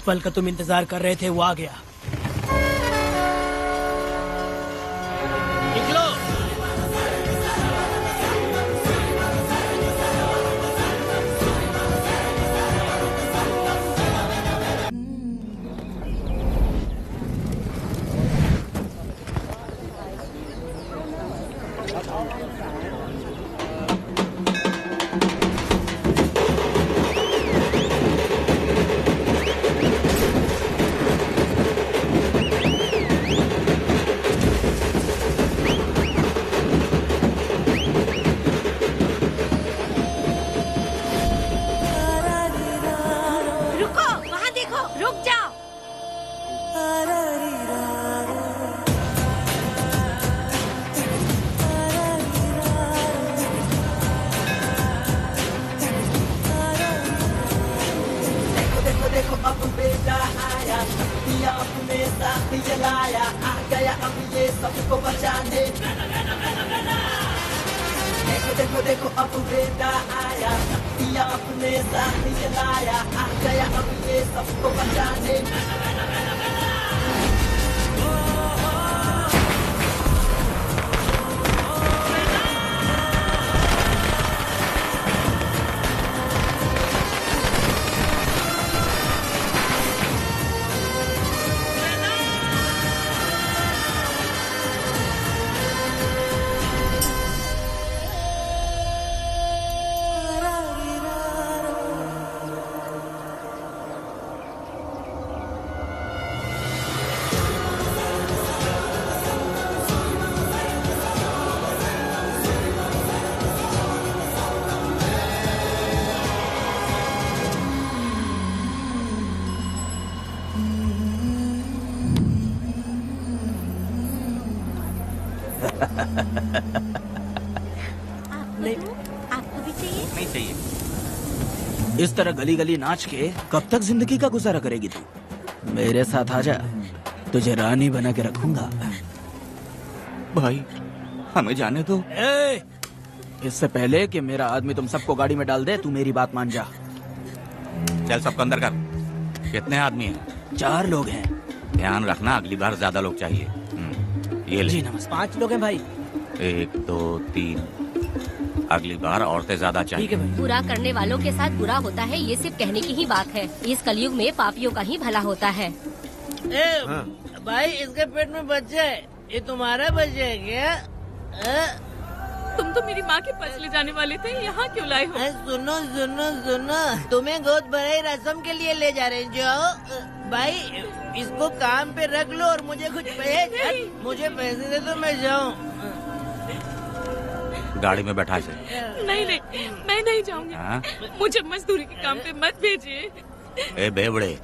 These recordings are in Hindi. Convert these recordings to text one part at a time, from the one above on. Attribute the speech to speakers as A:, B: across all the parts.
A: पल का तुम इंतजार कर रहे थे वो आ गया। निकलो।
B: देखो देखो अब बेटा आया, पिया अपने साथ चलाया, आ गया अब ये सबको बचाने।
C: आपको भी चाहिए?
D: नहीं चाहिए।
A: इस तरह गली गली नाच के कब तक जिंदगी का गुजारा करेगी तू? मेरे साथ आजा, तुझे रानी बना के रखूंगा।
D: भाई हमें जाने दो।
A: इससे पहले कि मेरा आदमी तुम सबको गाड़ी में डाल दे, तू मेरी बात मान जा।
D: चल सबको अंदर कर। कितने आदमी हैं?
A: 4 लोग हैं।
D: ध्यान रखना अगली बार ज्यादा लोग चाहिए। ये ले।
A: जी नमस्कार। 5 लोग हैं भाई।
D: 1 2 3। अगली बार औरतें ज्यादा चाहिए।
A: ठीक है भाई।
C: बुरा करने वालों के साथ बुरा होता है, ये सिर्फ कहने की ही बात है। इस कलयुग में पापियों का ही भला होता है।
E: भाई इसके पेट में बच्चा है, ये तुम्हारा बच्चा है क्या?
F: तुम तो मेरी माँ के पास ले जाने वाले थे, यहाँ क्यों लाए हो?
E: सुनो सुनो सुनो, तुम्हें गोद भराई रस्म के लिए ले जा रहे हैं। जाओ भाई, इसको काम पे रख लो और मुझे कुछ मुझे पैसे दे तो मैं जाऊँ।
D: गाड़ी में बैठा से।
F: नहीं नहीं, मैं नहीं जाऊंगी। मुझे मजदूरी के काम पे मत भेजिए।
D: ए बेवड़े,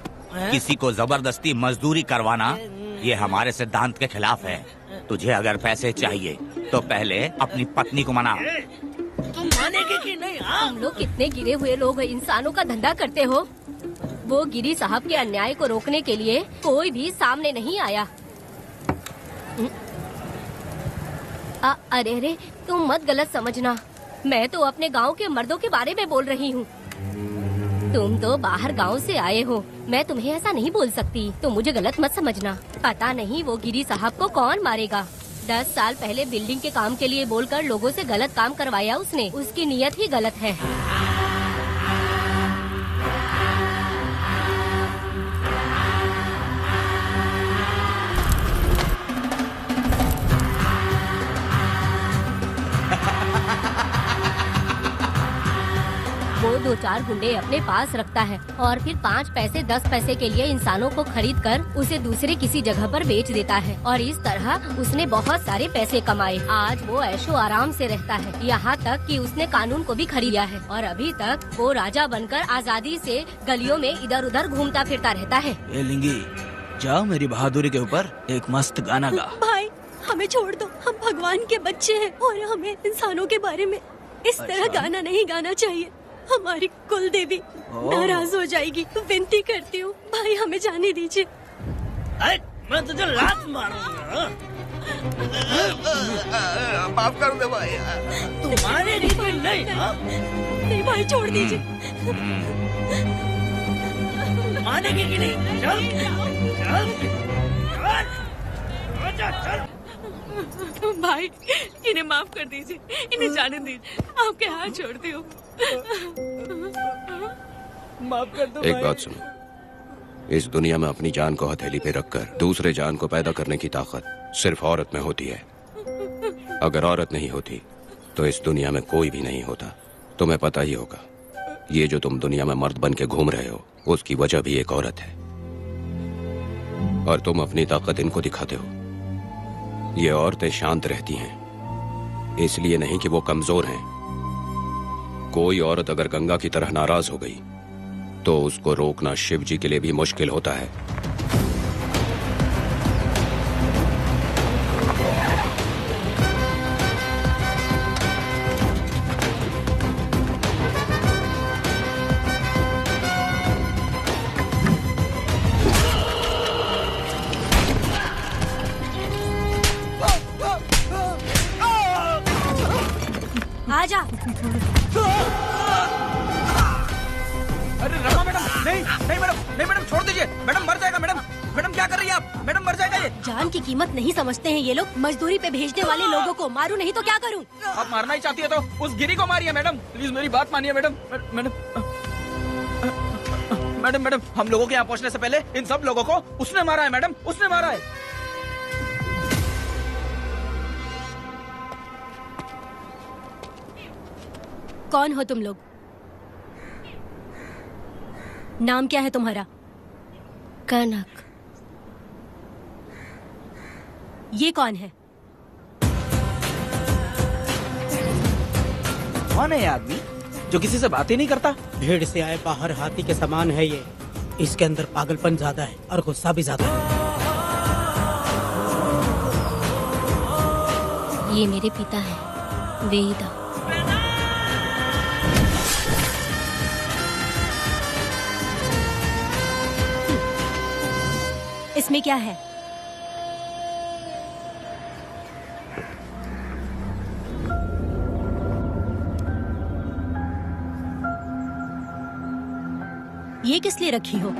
D: किसी को जबरदस्ती मजदूरी करवाना ये हमारे सिद्धांत के खिलाफ है। तुझे अगर पैसे चाहिए तो पहले अपनी पत्नी को मना।
E: तुम मानेगी कि नहीं?
C: तुम लोग कितने गिरे हुए लोग इंसानों का धंधा करते हो। वो गिरी साहब के अन्याय को रोकने के लिए कोई भी सामने नहीं आया। अरे अरे, तुम मत गलत समझना, मैं तो अपने गांव के मर्दों के बारे में बोल रही हूँ। तुम तो बाहर गांव से आए हो, मैं तुम्हें ऐसा नहीं बोल सकती, तो मुझे गलत मत समझना। पता नहीं वो गिरी साहब को कौन मारेगा। 10 साल पहले बिल्डिंग के काम के लिए बोलकर लोगों से गलत काम करवाया उसने। उसकी नीयत ही गलत है। वो 2-4 गुंडे अपने पास रखता है और फिर 5 पैसे 10 पैसे के लिए इंसानों को खरीद कर उसे दूसरे किसी जगह पर बेच देता है। और इस तरह उसने बहुत सारे पैसे कमाए। आज वो ऐशो आराम से रहता है, यहाँ तक कि उसने कानून को भी खरीदा है। और अभी तक वो राजा बनकर आजादी से गलियों में इधर उधर घूमता फिरता रहता है।
A: ए लिंगी, जाओ मेरी बहादुरी के ऊपर एक मस्त गाना गा।
G: भाई हमें छोड़ दो, हम भगवान के बच्चे हैं और हमें इंसानों के बारे में इस तरह गाना नहीं गाना चाहिए। हमारी कुल देवी नाराज हो जाएगी। विनती करती हूँ भाई, हमें जाने दीजिए।
E: मैं तुझे लात मारूंगा।
B: माफ कर दे भाई।
E: तुम्हारे लिए नहीं।
G: नहीं भाई, छोड़ दीजिए।
E: मानेगी कि नहीं? चल चल चल चल।
F: भाई इन्हें माफ कर दीजिए, इन्हें जाने दीजिए, आपके हाथ छोड़ती हूँ।
E: माफ कर दो
H: एक
E: भाई।
H: बात सुनो, इस दुनिया में अपनी जान को हथेली पे रखकर दूसरे जान को पैदा करने की ताकत सिर्फ औरत में होती है। अगर औरत नहीं होती तो इस दुनिया में कोई भी नहीं होता। तुम्हें पता ही होगा, ये जो तुम दुनिया में मर्द बन के घूम रहे हो उसकी वजह भी एक औरत है, और तुम अपनी ताकत इनको दिखाते हो। ये औरतें शांत रहती हैं, इसलिए नहीं कि वो कमजोर हैं। कोई औरत अगर गंगा की तरह नाराज हो गई तो उसको रोकना शिव जी के लिए भी मुश्किल होता है।
G: आजा।
A: अरे रमा मैडम, नहीं नहीं मैडम, नहीं मैडम, छोड़ दीजिए मैडम, मर जाएगा मैडम। मैडम क्या कर रही है आप? मैडम मर जाएगा ये।
G: जान की कीमत नहीं समझते हैं ये लोग। मजदूरी पे भेजने वाले लोगों को मारूं नहीं तो क्या करूं?
A: आप मारना ही चाहती है तो उस गिरी को मारिए मैडम, प्लीज मेरी बात मानिए मैडम। मैडम मैडम मैडम, हम लोगों के यहाँ पहुँचने से पहले इन सब लोगों को उसने मारा है मैडम, उसने मारा है।
G: कौन हो तुम लोग? नाम क्या है तुम्हारा?
C: कनक।
G: ये कौन है?
A: कौन है ये आदमी जो किसी से बात ही नहीं करता?
E: भीड़ से आए बाहर हाथी के समान है ये। इसके अंदर पागलपन ज्यादा है और गुस्सा भी ज्यादा है।
C: ये मेरे पिता हैं, वेदा।
G: इसमें क्या है? ये किस लिए रखी हो?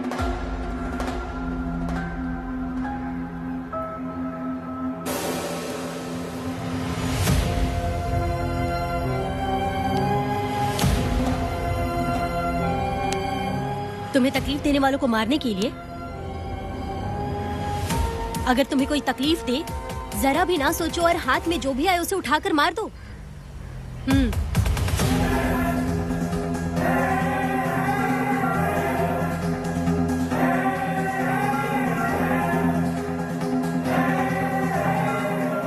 G: तुम्हें तकलीफ देने वालों को मारने के लिए? अगर तुम्हें कोई तकलीफ दे, जरा भी ना सोचो और हाथ में जो भी आए उसे उठाकर मार दो।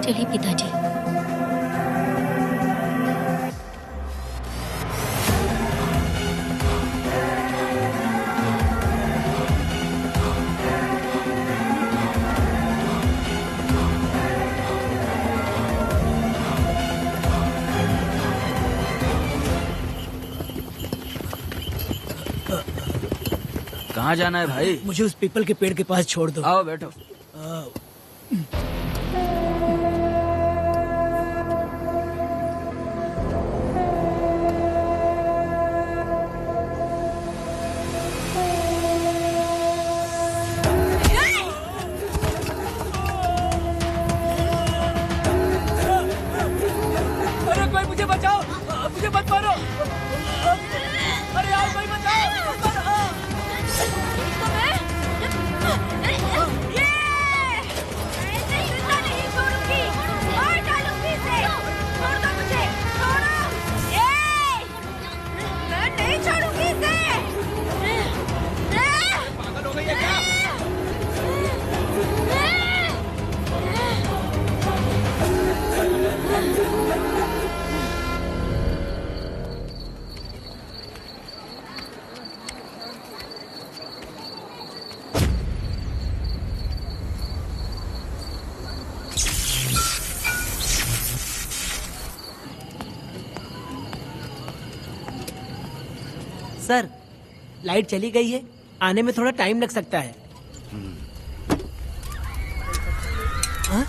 C: चलिए पिताजी।
A: कहाँ जाना है भाई?
E: मुझे उस पीपल के पेड़ के पास छोड़ दो।
A: आओ बैठो।
E: अरे कोई मुझे बचाओ, मुझे मत मारो। अरे यार कोई बचाओ। सर, लाइट चली गई है, आने में थोड़ा टाइम लग सकता है। हाँ?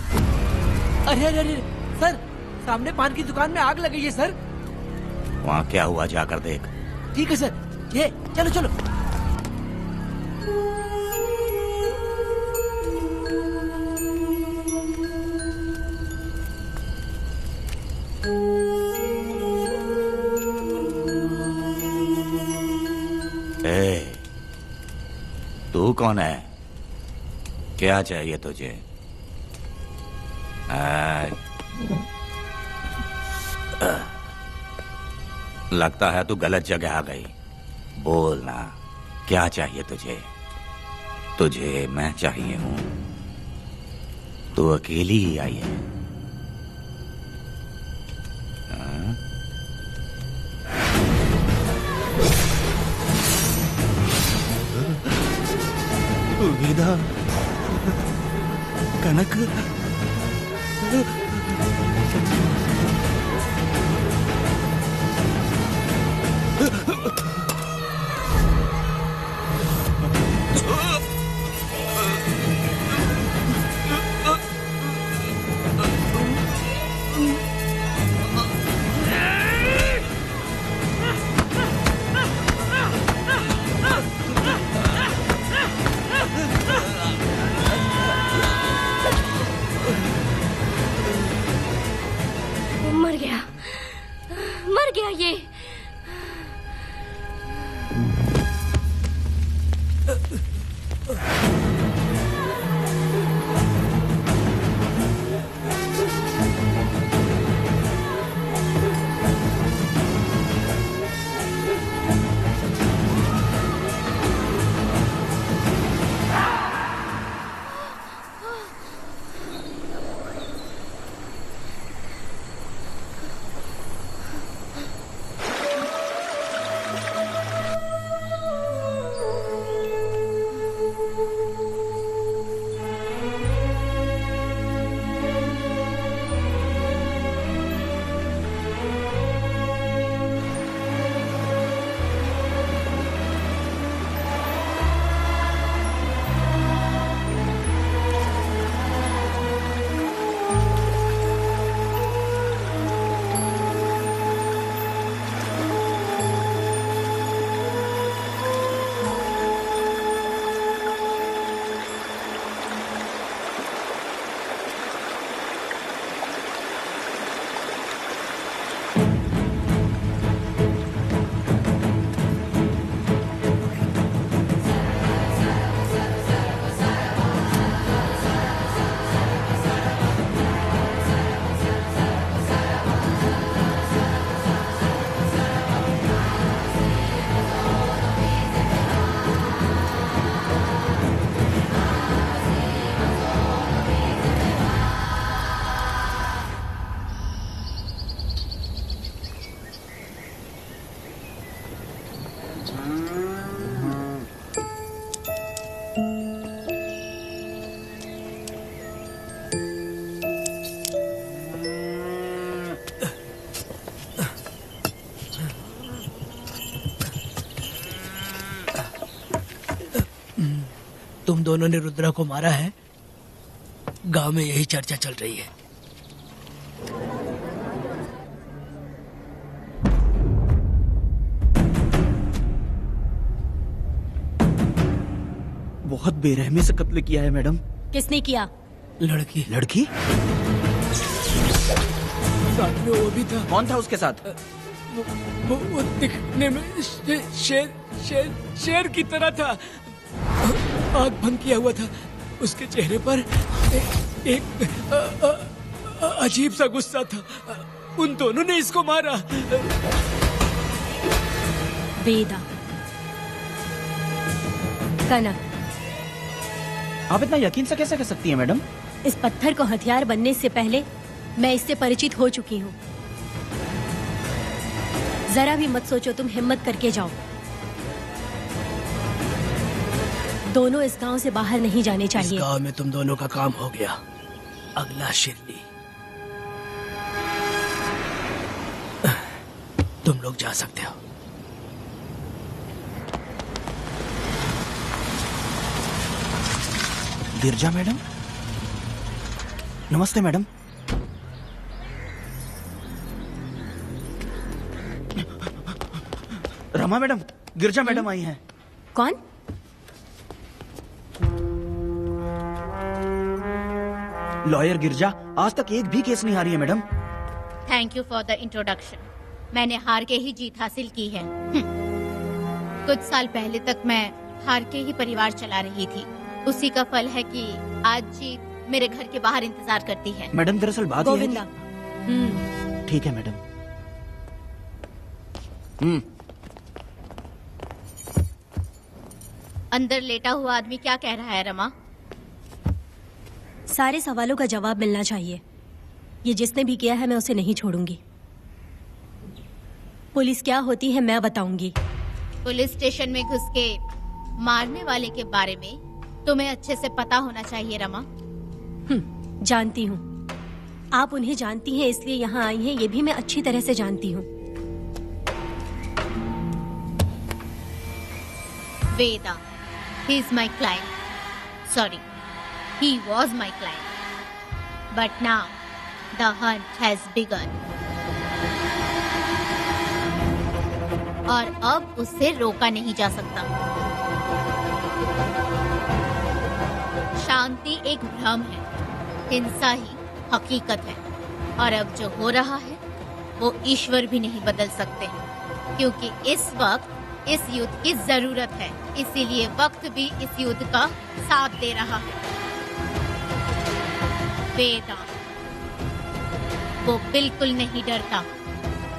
E: अरे अरे अरे सर, सामने पान की दुकान में आग लगी है सर।
D: वहाँ क्या हुआ जाकर देख।
E: ठीक है सर, ये चलो चलो।
D: कौन है? क्या चाहिए तुझे? लगता है तू गलत जगह आ गई। बोल ना, क्या चाहिए तुझे? तुझे मैं चाहिए हूं। तू अकेली ही आई है।
A: वेदा, कनक,
C: मर गया ये।
E: तुम दोनों ने रुद्रा को मारा है। गांव में यही चर्चा चल रही है।
A: बहुत बेरहमी से कत्ल किया है मैडम।
G: किसने किया?
E: लड़की।
A: लड़की?
E: साथ में वो भी था।
A: कौन था उसके साथ?
E: वो दिखने में शेर की तरह था। आग बंद किया हुआ था। उसके चेहरे पर एक अजीब सा गुस्सा था। उन दोनों ने इसको मारा।
G: वेदा, कनक,
A: आप इतना यकीन से कैसे कह सकती हैं मैडम?
G: इस पत्थर को हथियार बनने से पहले मैं इससे परिचित हो चुकी हूँ। जरा भी मत सोचो, तुम हिम्मत करके जाओ। दोनों इस गांव से बाहर नहीं जाने चाहिए।
E: इस गांव में तुम दोनों का काम हो गया। अगला शिरली। तुम लोग जा सकते हो।
A: गिरजा मैडम, नमस्ते मैडम। रमा मैडम, गिरजा मैडम आई हैं।
G: कौन?
A: लॉयर गिरजा आज तक एक भी केस नहीं हारी है madam.
I: Thank you for the introduction. मैंने हार के ही जीत हासिल की है। कुछ साल पहले तक मैं हार के ही परिवार चला रही थी। उसी का फल है कि आज जीत मेरे घर के बाहर इंतजार करती है।
A: मैडम दरअसल बात ये है
G: गोविंदा
A: कि- ठीक है मैडम।
I: अंदर लेटा हुआ आदमी क्या कह रहा है रमा?
G: सारे सवालों का जवाब मिलना चाहिए। ये जिसने भी किया है मैं उसे नहीं छोड़ूंगी। पुलिस क्या होती है मैं बताऊंगी।
I: पुलिस स्टेशन में घुस के मारने वाले के बारे में तुम्हें अच्छे से पता होना चाहिए रमा।
G: जानती हूँ। आप उन्हें जानती हैं इसलिए यहाँ आई हैं, ये भी मैं अच्छी तरह से जानती हूँ।
I: वेदा, he is my client. Sorry, he was my client. But now, the hunt has begun. और अब उसे रोका नहीं जा सकता। शांति एक भ्रम है, हिंसा ही हकीकत है। और अब जो हो रहा है वो ईश्वर भी नहीं बदल सकते, क्योंकि इस वक्त इस युद्ध की जरूरत है। इसीलिए वक्त भी इस युद्ध का साथ दे रहा है। वेदा, वो बिल्कुल नहीं डरता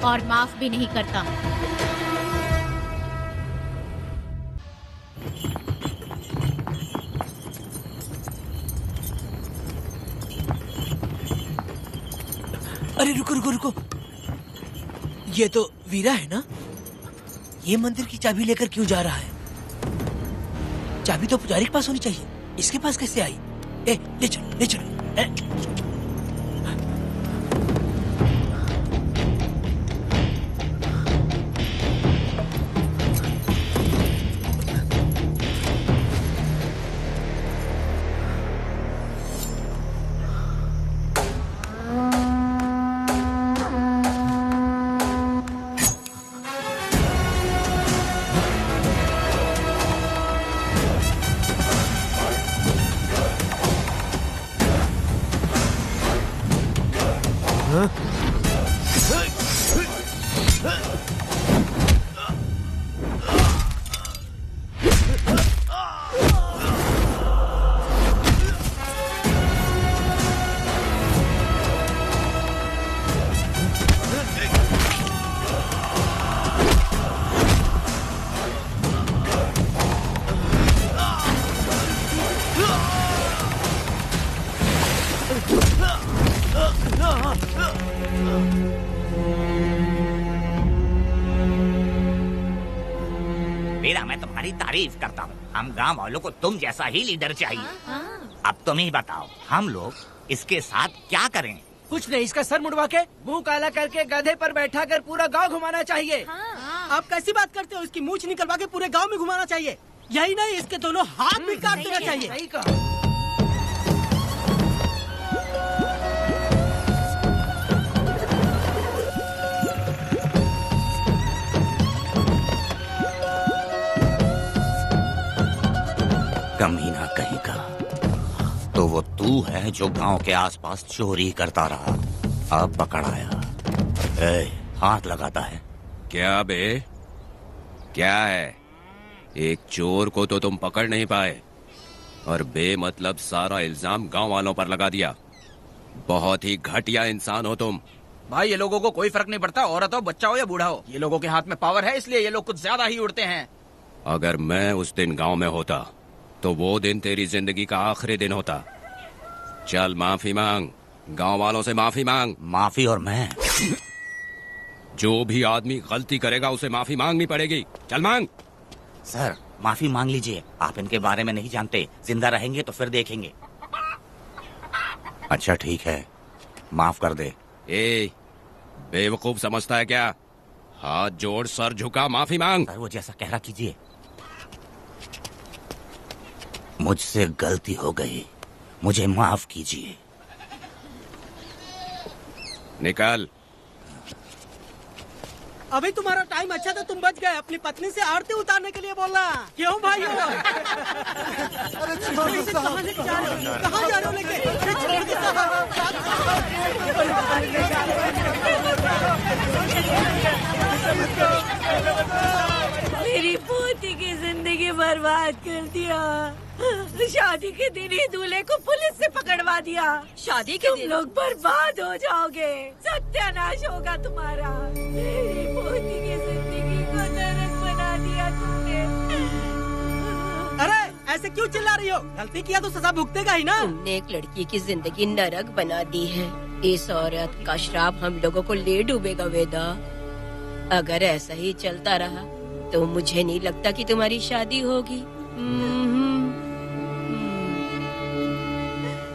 I: और माफ भी नहीं करता।
E: अरे रुको रुको रुको, ये तो वीरा है ना? ये मंदिर की चाबी लेकर क्यों जा रहा है? चाबी तो पुजारी के पास होनी चाहिए, इसके पास कैसे आई? ले चलो ले चलो।
D: वीरा, मैं तुम्हारी तारीफ करता हूँ। हम गांव वालों को तुम जैसा ही लीडर चाहिए। अब तुम ही बताओ, हम लोग इसके साथ क्या करें?
E: कुछ नहीं, इसका सर मुड़वा के मुंह काला करके गधे पर बैठा कर पूरा गांव घुमाना चाहिए।
J: आप कैसी बात करते हो? इसकी मूछ निकलवा के पूरे गांव में घुमाना चाहिए। यही नहीं, इसके दोनों हाथ भी काट देना चाहिए।
E: सही कहा।
D: कमीना कहीं का। तो वो तू है जो गांव के आसपास चोरी करता रहा, अब पकड़ आया। हाथ लगाता है।
H: क्या बे, क्या है? एक चोर को तो तुम पकड़ नहीं पाए और बेमतलब सारा इल्जाम गांव वालों पर लगा दिया। बहुत ही घटिया इंसान हो तुम।
A: भाई, ये लोगों को कोई फर्क नहीं पड़ता, औरत हो, बच्चा हो या बूढ़ा हो। ये लोगों के हाथ में पावर है, इसलिए ये लोग कुछ ज्यादा ही उड़ते हैं।
H: अगर मैं उस दिन गांव में होता तो वो दिन तेरी जिंदगी का आखिरी दिन होता। चल माफी मांग, गांव वालों से माफी मांग।
D: माफी? और मैं?
H: जो भी आदमी गलती करेगा उसे माफी मांगनी पड़ेगी। चल मांग।
D: सर, माफी मांग लीजिए। आप इनके बारे में नहीं जानते, जिंदा रहेंगे तो फिर देखेंगे। अच्छा ठीक है, माफ कर दे।
H: बेवकूफ समझता है क्या? हाथ जोड़, सर झुका, माफी मांग।
D: सर, वो जैसा कह रहा कीजिए। मुझसे गलती हो गई, मुझे माफ कीजिए।
H: निकल।
J: अभी तुम्हारा टाइम अच्छा था, तुम बच गए। अपनी पत्नी से आरती उतारने के लिए बोलना। क्यों भाई? कहाँ लेके जा रहे हो? कहाँ जा रहे हो लेके? छोड़ के
G: मेरी पोती की जिंदगी बर्बाद
K: बर्बाद कर दिया। शादी के दिन ही दूल्हे को पुलिस से पकड़वा दिया।
L: शादी के दिन
K: तुम लोग बर्बाद हो जाओगे, सत्यानाश होगा तुम्हारा। मेरी पोती की जिंदगी को नरक बना दिया तुमने।
J: अरे ऐसे क्यों चिल्ला रही हो? गलती किया तो सजा भुगतेगा ही ना।
L: तुमने एक लड़की की जिंदगी नरक बना दी है। इस औरत का श्राप हम लोगों को ले डूबेगा वेदा। अगर ऐसा ही चलता रहा तो मुझे नहीं लगता कि तुम्हारी शादी होगी।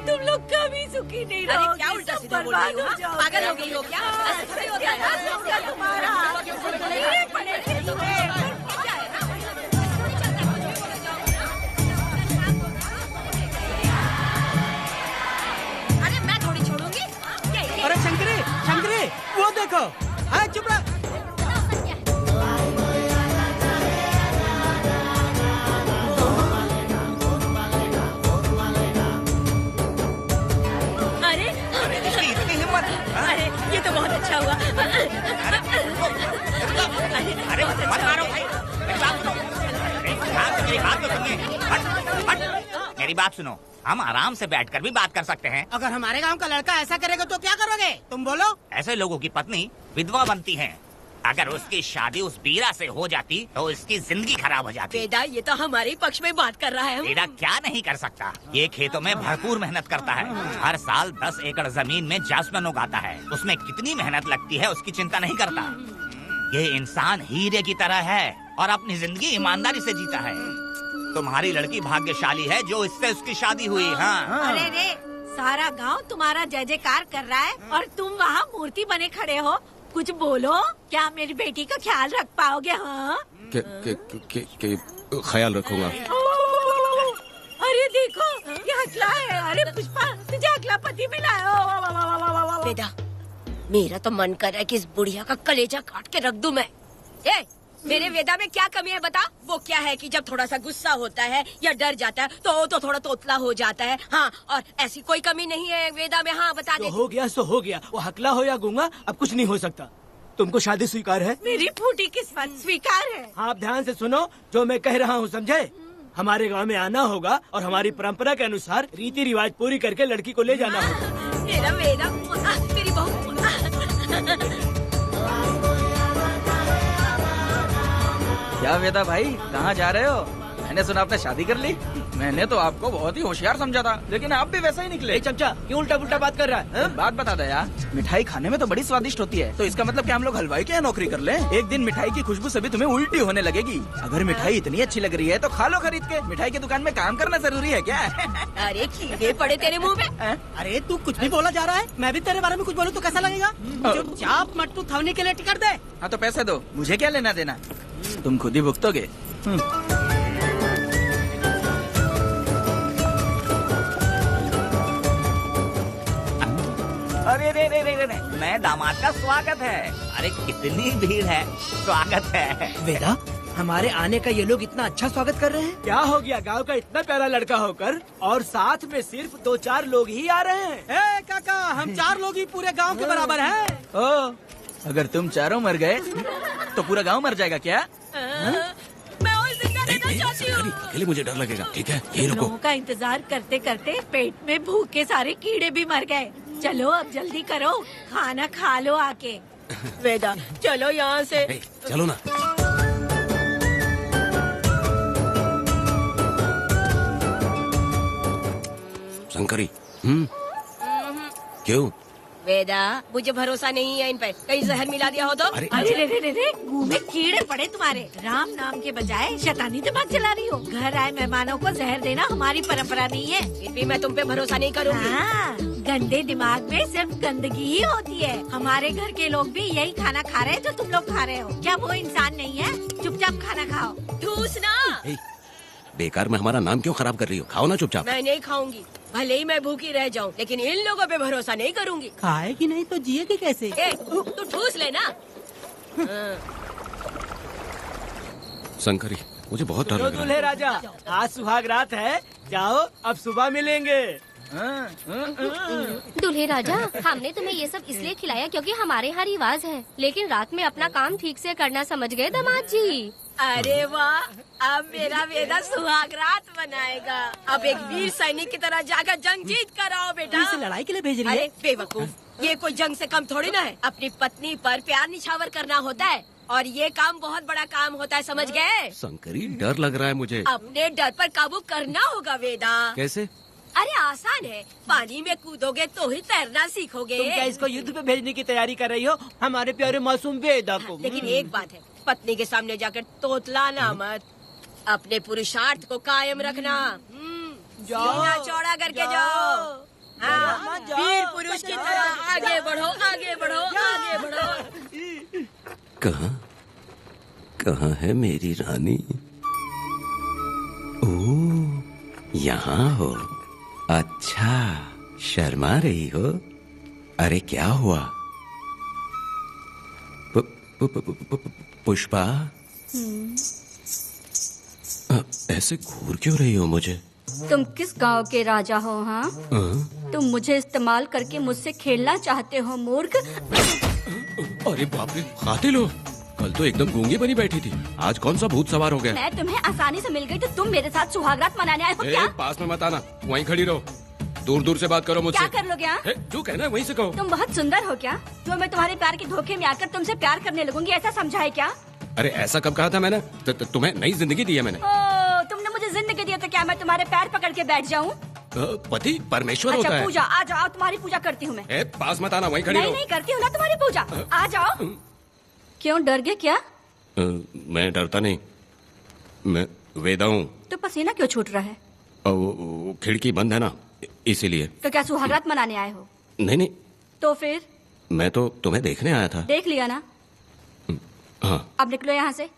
K: तुम लोग कभी सुखी नहीं रहोगे।
L: अरे क्या उल्टा सीधा बोल रही हो? पागल हो गई हो क्या?
K: अरे मैं थोड़ी छोड़ूंगी।
J: अरे शंकरी, शंकरी, वो देखो। हाँ चुप रह।
K: अरे ये तो बहुत अच्छा हुआ।
D: अरे मत मारो भाई, मेरी बात तो सुनिए। मेरी बात सुनो, हम आराम से बैठकर भी बात कर सकते हैं।
J: अगर हमारे गांव का लड़का ऐसा करेगा तो क्या करोगे? तुम बोलो।
D: ऐसे लोगों की पत्नी विधवा बनती है। अगर उसकी शादी उस बीरा से हो जाती तो उसकी जिंदगी खराब हो जाती।
L: वेदा ये तो हमारे पक्ष में बात कर रहा है।
D: वेदा क्या नहीं कर सकता। ये खेतों में भरपूर मेहनत करता है। हर साल 10 एकड़ जमीन में जासमन उगाता है। उसमें कितनी मेहनत लगती है उसकी चिंता नहीं करता। ये इंसान हीरे की तरह है और अपनी जिंदगी ईमानदारी से जीता है। तुम्हारी लड़की भाग्यशाली है जो इससे उसकी शादी हुई। हाँ
K: अरे रे, सारा गांव तुम्हारा जय जयकार कर रहा है और तुम वहाँ मूर्ति बने खड़े हो। कुछ बोलो, क्या मेरी बेटी का ख्याल रख पाओगे? हाँ
H: ख्याल रखूंगा।
K: अरे देखो ये हकला है। अरे पुष्पा तुझे हकला पति मिला है।
L: वेदा मेरा तो मन कर रहा है कि इस बुढ़िया का कलेजा काट के रख दूं मैं। मेरे वेदा में क्या कमी है बता? वो क्या है कि जब थोड़ा सा गुस्सा होता है या डर जाता है तो थोड़ा तोतला हो जाता है। हाँ, और ऐसी कोई कमी नहीं है वेदा में। हाँ बता दे।
J: हो गया सो हो गया। वो हकला हो या गूंगा अब कुछ नहीं हो सकता। तुमको शादी स्वीकार है?
K: मेरी फूटी किस्मत स्वीकार है।
J: आप ध्यान से सुनो जो मैं कह रहा हूँ, समझे? हमारे गांव में आना होगा और हमारी परंपरा के अनुसार रीति रिवाज पूरी करके लड़की को ले जाना होगा।
K: मेरा वेदा, मेरी बहू।
A: क्या वेदा भाई, कहाँ जा रहे हो? मैंने सुना आपने शादी कर ली। मैंने तो आपको बहुत ही होशियार समझा था, लेकिन आप भी वैसा ही निकले।
J: चमचा क्यों उल्टा पुल्टा बात कर रहा है?
A: बात बता दे यार। मिठाई खाने में तो बड़ी स्वादिष्ट होती है, तो इसका मतलब क्या हम लोग हलवाई के यहाँ नौकरी कर लें? एक दिन मिठाई की खुशबू से भी तुम्हें उल्टी होने लगेगी। अगर मिठाई इतनी अच्छी लग रही है तो खा लो खरीद के। मिठाई की दुकान में काम करना जरूरी है क्या?
L: अरे कीड़े पड़े तेरे मुँह में।
J: अरे तू कुछ भी बोला जा रहा है। मैं भी तेरे बारे में कुछ बोलूँ तो कैसा लगेगा? चुपचाप मट्टू थवने के लिए टिकट दे।
A: हाँ तो पैसे दो, मुझे क्या लेना देना, तुम खुद ही भुगतोगे।
D: अरे रे रे रे रे, मैं दामाद का स्वागत है। अरे कितनी भीड़ है, स्वागत है।
J: वेदा हमारे आने का ये लोग इतना अच्छा स्वागत कर रहे हैं। क्या हो गया? गांव का इतना प्यारा लड़का होकर और साथ में सिर्फ 2-4 लोग ही आ रहे हैं। ए काका, हम 4 लोग ही पूरे गांव के बराबर हैं।
A: ओ, अगर तुम चारों मर गए तो पूरा गांव मर जाएगा क्या?
K: मैं और जिंदा रहना चाहती हूँ।
H: अकेले मुझे डर लगेगा। ठीक है ये रुको।
K: लोगों का इंतजार करते करते पेट में भूख के सारे कीड़े भी मर गए। चलो अब जल्दी करो, खाना खा लो आके।
L: वेदा चलो यहाँ से।
H: चलो ना। शंकरी क्यों?
L: वेदा मुझे भरोसा नहीं है इन पे, कहीं जहर मिला दिया हो तो।
K: अरे रे रे रे रे, मुंह में कीड़े पड़े तुम्हारे। राम नाम के बजाय शैतानी दिमाग चला रही हो। घर आए मेहमानों को जहर देना हमारी परंपरा नहीं है।
L: फिर भी मैं तुम पे भरोसा नहीं करूँगी।
K: हाँ, गंदे दिमाग में सिर्फ गंदगी ही होती है। हमारे घर के लोग भी यही खाना खा रहे हैं जो तुम लोग खा रहे हो। क्या वो इंसान नहीं है? चुपचाप खाना खाओ।
L: ठूस ना।
H: बेकार में हमारा नाम क्यों खराब कर रही हो? खाओ ना चुपचाप।
L: मैं नहीं खाऊंगी, भले ही मैं भूखी रह जाऊं, लेकिन इन लोगों पे भरोसा नहीं करूंगी।
J: खाएगी नहीं तो जिएगी कैसे?
L: तू ठूस लेना।
H: शंकरी मुझे बहुत डर लग रहा है।
J: दूल्हे राजा, आज सुहाग रात है, जाओ अब सुबह मिलेंगे।
C: दूल्हे राजा, हमने तुम्हें ये सब इसलिए खिलाया क्योंकि हमारे यहाँ रिवाज है, लेकिन रात में अपना काम ठीक से करना समझ गए दामाद जी।
L: अरे वाह, अब मेरा वेदा सुहागरात मनाएगा। अब एक वीर सैनिक की तरह जाकर जंग जीत कर आओ बेटा।
E: इसे लड़ाई के लिए भेज रही है?
L: अरे बेवकूफ, ये कोई जंग से कम थोड़ी ना है। अपनी पत्नी पर प्यार निछावर करना होता है और ये काम बहुत बड़ा काम होता है, समझ गए?
H: शंकरी, डर लग रहा है मुझे।
L: अपने डर पर काबू करना होगा वेदा।
H: कैसे?
L: अरे आसान है, पानी में कूदोगे तो ही तैरना सीखोगे।
E: तुम क्या इसको युद्ध पे भेजने की तैयारी कर रही हो हमारे प्यारे मासूम वेदा को?
L: लेकिन एक बात है, पत्नी के सामने जाकर तोतलाना मत, अपने पुरुषार्थ को कायम रखना। सीना चौड़ा करके जाओ। हाँ, वीर पुरुष की तरह आगे बढ़ो, आगे बढ़ो, आगे बढ़ो।
H: कहाँ है मेरी रानी? ओह, यहाँ हो। अच्छा, शर्मा रही हो? अरे क्या हुआ? पुष्पा, ऐसे घूर क्यों रही हो मुझे?
G: तुम किस गांव के राजा हो? हाँ, तुम मुझे इस्तेमाल करके मुझसे खेलना चाहते हो मूर्ख।
H: अरे बाप रे, कातिल हो। कल तो एकदम गूंगी बनी बैठी थी, आज कौन सा भूत सवार हो गया?
G: मैं तुम्हें आसानी से मिल गई तो तुम मेरे साथ सुहागरात मनाने आए हो क्या?
H: पास में मत आना, वहीं खड़ी रहो। दूर दूर से बात करो मुझसे।
G: क्या कर लोगे? हाँ?
H: जो कहना है वहीं से कहो।
G: तुम बहुत सुंदर हो क्या? तो मैं तुम्हारे प्यार के धोखे में आकर तुमसे प्यार करने लगूंगी, ऐसा समझा है क्या?
H: अरे ऐसा कब कहा था मैंने? तुम्हें नई जिंदगी दी है मैंने।
G: ओ, तुमने मुझे जिंदगी दी तो क्या मैं तुम्हारे पैर पकड़ के बैठ जाऊँ?
H: पति परमेश्वर
G: अच्छा,
H: होता है।
G: पूजा, आ जाओ, तुम्हारी पूजा करती हूँ मैं।
H: पास मत आना, वहीं खड़ी रहो।
G: नहीं करती हूँ ना तुम्हारी पूजा, आ जाओ। क्यों डर गए क्या?
H: मैं डरता नहीं, मैं वेदा हूँ।
G: तो पसीना क्यों छूट रहा है?
H: वो खिड़की बंद है ना, इसीलिए।
G: तो क्या सुहागरात मनाने आए हो?
H: नहीं नहीं,
G: तो फिर?
H: मैं तो तुम्हें देखने आया था।
G: देख लिया ना?
H: हाँ।
G: अब निकलो यहाँ से।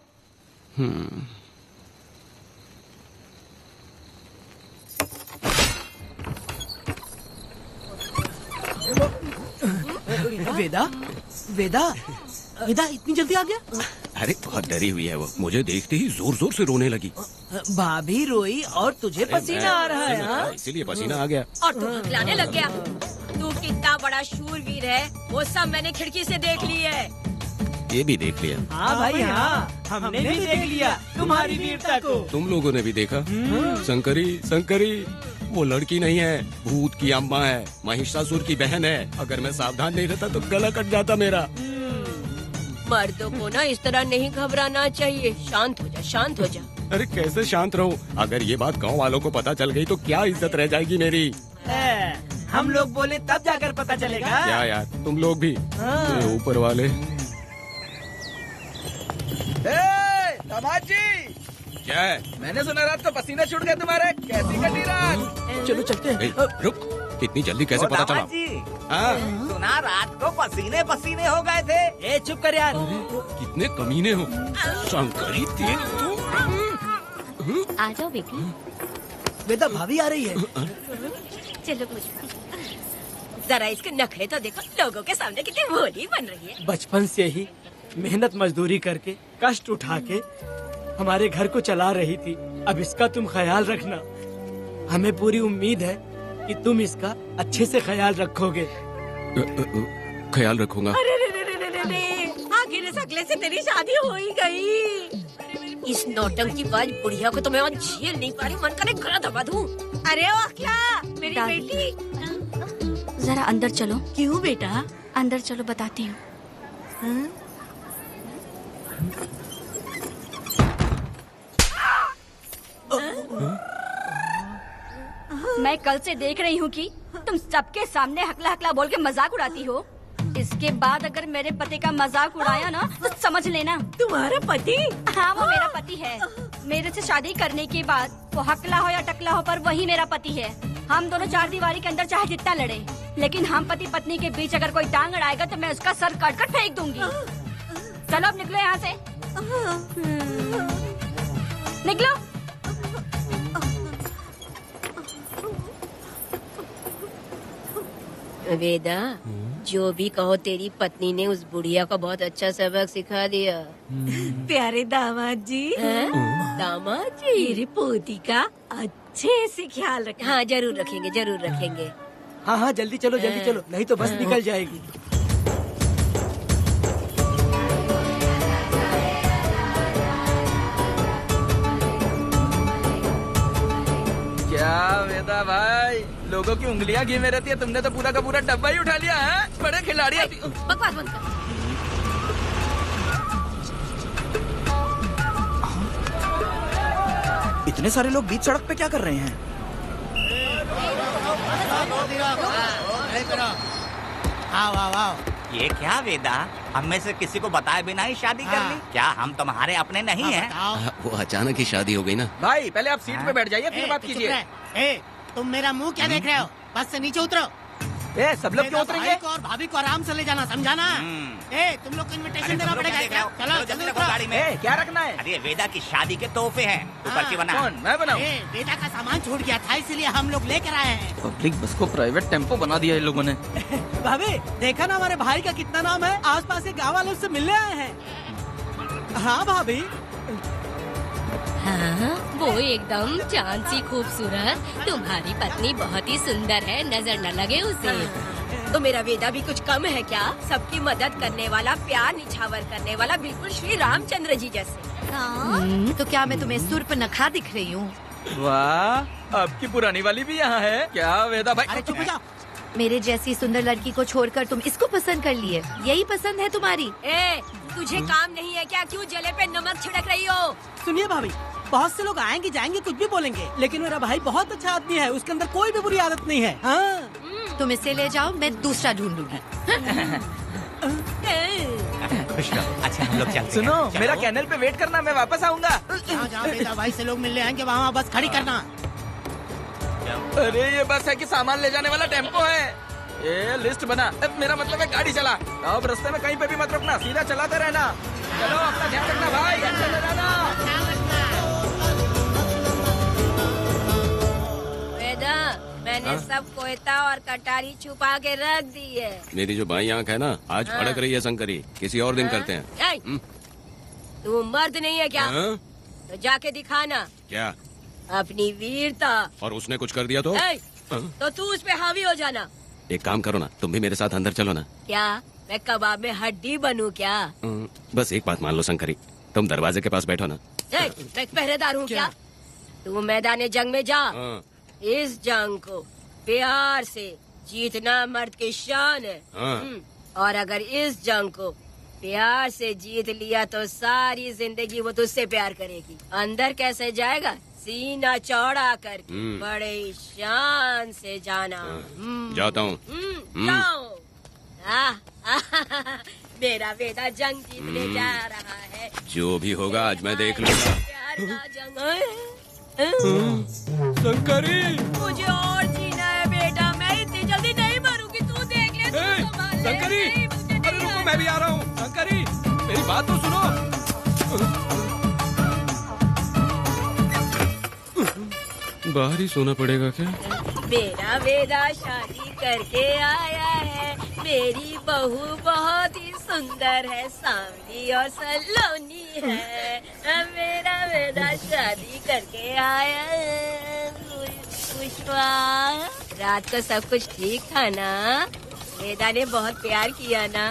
E: वेदा, वेदा, वेदा इतनी जल्दी आ गया?
H: अरे बहुत डरी हुई है वो, मुझे देखते ही जोर जोर से रोने लगी।
E: भाभी रोई और तुझे पसीना आ रहा है? हाँ?
H: इसीलिए पसीना आ गया।
L: और तू हकलाने लग गया। तू कितना बड़ा शूरवीर है, वो सब मैंने खिड़की से देख ली है।
H: ये भी देख लिया?
E: हाँ भाई हाँ, हमने भी देख लिया तुम्हारी वीरता को।
H: तुम लोगों ने भी देखा? शंकरी, शंकरी, वो लड़की नहीं है, भूत की अम्मा है, महिषासुर की बहन है। अगर मैं सावधान नहीं रहता तो गला कट जाता मेरा।
L: मर्दों को ना इस तरह नहीं घबराना चाहिए। शांत हो जा, शांत हो जा।
H: अरे कैसे शांत रहूं? अगर ये बात गांव वालों को पता चल गई तो क्या इज्जत रह जाएगी मेरी?
E: हम लोग बोले तब जाकर पता चलेगा।
H: क्या यार, तुम लोग भी? ऊपर वाले।
A: दामाद जी,
H: क्या है?
A: मैंने सुना रात को पसीने छूट गए तुम्हारे, कैसी कटी रात?
E: चलो चलते हैं।
H: रुक, इतनी जल्दी कैसे पता चला?
J: सुना रात को पसीने पसीने हो गए थे। ए चुप कर यार।
H: कितने कमीने हो शंकरी, तेल तू।
C: आ जाओ बेटी।
E: वेदा भाभी आ रही है।
C: चलो पूजा।
L: जरा इसके नखरे तो देखो, लोगों के सामने कितनी भोली बन रही है।
E: बचपन से ही मेहनत मजदूरी करके, कष्ट उठा के हमारे घर को चला रही थी। अब इसका तुम ख्याल रखना। हमें पूरी उम्मीद है कि तुम इसका अच्छे से ख्याल रखोगे।
H: ख्याल रखूंगा।
L: अरे रे रे रे रे रे, आखिर इस अगले से तेरी शादी हो ही गई। इस नौटंकी बाज बुढ़िया को तो मैं आज झेल नहीं पा रही, मन करे गला दबा दूं। अरे ओ अखला, मेरी बेटी,
G: जरा अंदर चलो।
K: क्यों बेटा?
G: अंदर चलो, बताती हूँ। मैं कल से देख रही हूँ कि तुम सबके सामने हकला हकला बोल के मजाक उड़ाती हो। इसके बाद अगर मेरे पति का मजाक उड़ाया ना तो समझ लेना।
L: तुम्हारा पति?
G: हाँ, वो मेरा पति है। मेरे से शादी करने के बाद वो हकला हो या टकला हो, पर वही मेरा पति है। हम दोनों चार दीवारी के अंदर चाहे जितना लड़े, लेकिन हम पति पत्नी के बीच अगर कोई टांग अड़ाएगा तो मैं उसका सर काट कर फेंक दूंगी। चलो अब निकलो यहाँ से। निकलो।
L: वेदा, जो भी कहो, तेरी पत्नी ने उस बुढ़िया को बहुत अच्छा सबक सिखा दिया।
K: प्यारे दामाद जी,
L: दामाद जी,
K: मेरी पोती का अच्छे से ख्याल रखना।
L: हाँ जरूर रखेंगे, जरूर रखेंगे।
J: हाँ हाँ जल्दी चलो, जल्दी चलो, नहीं तो बस निकल जाएगी।
A: क्या वेदा भाई, लोगों की उंगलियां घी में रहती है, तुमने तो पूरा का पूरा डब्बा ही उठा लिया है। बड़े खिलाड़ी।
L: बकवास बंद कर।
A: इतने सारे लोग बीच सड़क पे क्या कर रहे हैं?
D: ये क्या वेदा, हम में से किसी को बताए बिना ही शादी कर ली? क्या हम तुम्हारे अपने नहीं हैं?
H: वो अचानक ही शादी हो गई ना।
A: भाई पहले आप सीट पे बैठ जाइए, फिर बात कीजिए।
J: तुम मेरा मुंह क्या देख रहे हो? बस से नीचे उतरो।
A: सब लोग क्यों उतरेंगे?
J: और भाभी को आराम से ले जाना, समझाना? तुम लोग को इनविटेशन देना पड़ेगा। चलो जल्दी उतरो।
D: गाड़ी में
A: क्या रखना है?
D: अरे वेदा की शादी के तोहफे हैं, ऊपर की बना।
A: कौन, मैं बनाऊं?
J: बेटा का सामान छूट गया था, इसीलिए हम लोग लेकर आए हैं।
A: पब्लिक बस को प्राइवेट टेम्पो बना दिया इन लोगों ने।
J: भाभी देखा ना हमारे भाई का कितना नाम है, आसपास के गाँव वालों से मिलने आए हैं। हाँ भाभी।
C: हाँ, वो एकदम चांद सी खूबसूरत। तुम्हारी पत्नी बहुत ही सुंदर है, नजर न लगे उसे।
L: तो मेरा वेदा भी कुछ कम है क्या? सबकी मदद करने वाला, प्यार निछावर करने वाला, बिल्कुल श्री रामचंद्र जी जैसे।
K: तो क्या मैं तुम्हें सुर्प नखा दिख रही हूँ?
A: वाह, आपकी पुरानी वाली भी यहाँ है क्या वेदा भाई?
J: अरे चुप हो जाओ।
K: मेरे जैसी सुंदर लड़की को छोड़कर तुम इसको पसंद कर लिए, यही पसंद है तुम्हारी?
L: तुझे काम नहीं है क्या? क्यों जले पे नमक छिड़क रही हो?
J: सुनिए भाभी, बहुत से लोग आएंगे जाएंगे, कुछ भी बोलेंगे, लेकिन मेरा भाई बहुत अच्छा आदमी है, उसके अंदर कोई भी बुरी आदत नहीं है। हाँ।
K: तुम इसे ले जाओ, मैं दूसरा ढूंढूंगी।
D: खुश रहो। अच्छा हम लोग चलते
A: सुनो,
D: हैं।
A: मेरा कैनल पे वेट करना, मैं वापस आऊंगा।
J: जहाँ बेटा भाई से लोग मिलने आएंगे वहाँ बस खड़ी करना।
A: अरे ये बस है कि सामान ले जाने वाला टेम्पो है। ये लिस्ट बना, अब मेरा मतलब है गाड़ी चला। अब रास्ते में कहीं पे भी मत रुकना, सीधा चलाते रहना। चलो अपना ध्यान रखना भाई, अच्छे से जाना।
L: वेदा, मैंने सब कोयता और कटारी छुपा के रख दी है।
H: मेरी जो बाई आंख है ना, आज फड़क रही है शंकरी, किसी और दिन करते हैं।
L: तू मर्द नहीं है क्या? तो जाके दिखाना
H: क्या
L: अपनी वीरता।
H: और उसने कुछ कर दिया तो?
L: तो तू उस पे हावी हो जाना।
H: एक काम करो ना, तुम भी मेरे साथ अंदर चलो ना।
L: क्या मैं कबाब में हड्डी बनूं क्या?
H: बस एक बात मान लो शंकरी, तुम दरवाजे के पास बैठो ना।
L: मैं पहरेदार हूँ क्या? तू मैदान जंग में जा। इस जंग को प्यार से जीतना मर्द की शान है। और अगर इस जंग को प्यार से जीत लिया तो सारी जिंदगी वो तुझसे प्यार करेगी। अंदर कैसे जाएगा? सीना चौड़ा कर, बड़े शान से जाना।
H: जाता हूँ।
L: जाओ। मेरा बेटा जंग जीतने जा रहा है।
H: जो भी होगा आज मैं देख लूंगा।
L: प्यार का जंग।
A: शंकरी,
L: मुझे और जीना है बेटा, मैं इतनी जल्दी नहीं मरूंगी, तू देख ले।
A: शंकरी, अरे रुको, मैं भी आ रहा हूँ। शंकरी, मेरी बात तो सुनो।
H: बाहर ही सोना पड़ेगा क्या?
L: मेरा वेदा शादी करके आया है। मेरी बहू बहुत ही सुंदर है, सांवली और सलोनी है। मेरा वेदा शादी करके आया है। पुष्पा, रात को सब कुछ ठीक था ना? वेदा ने बहुत प्यार किया ना?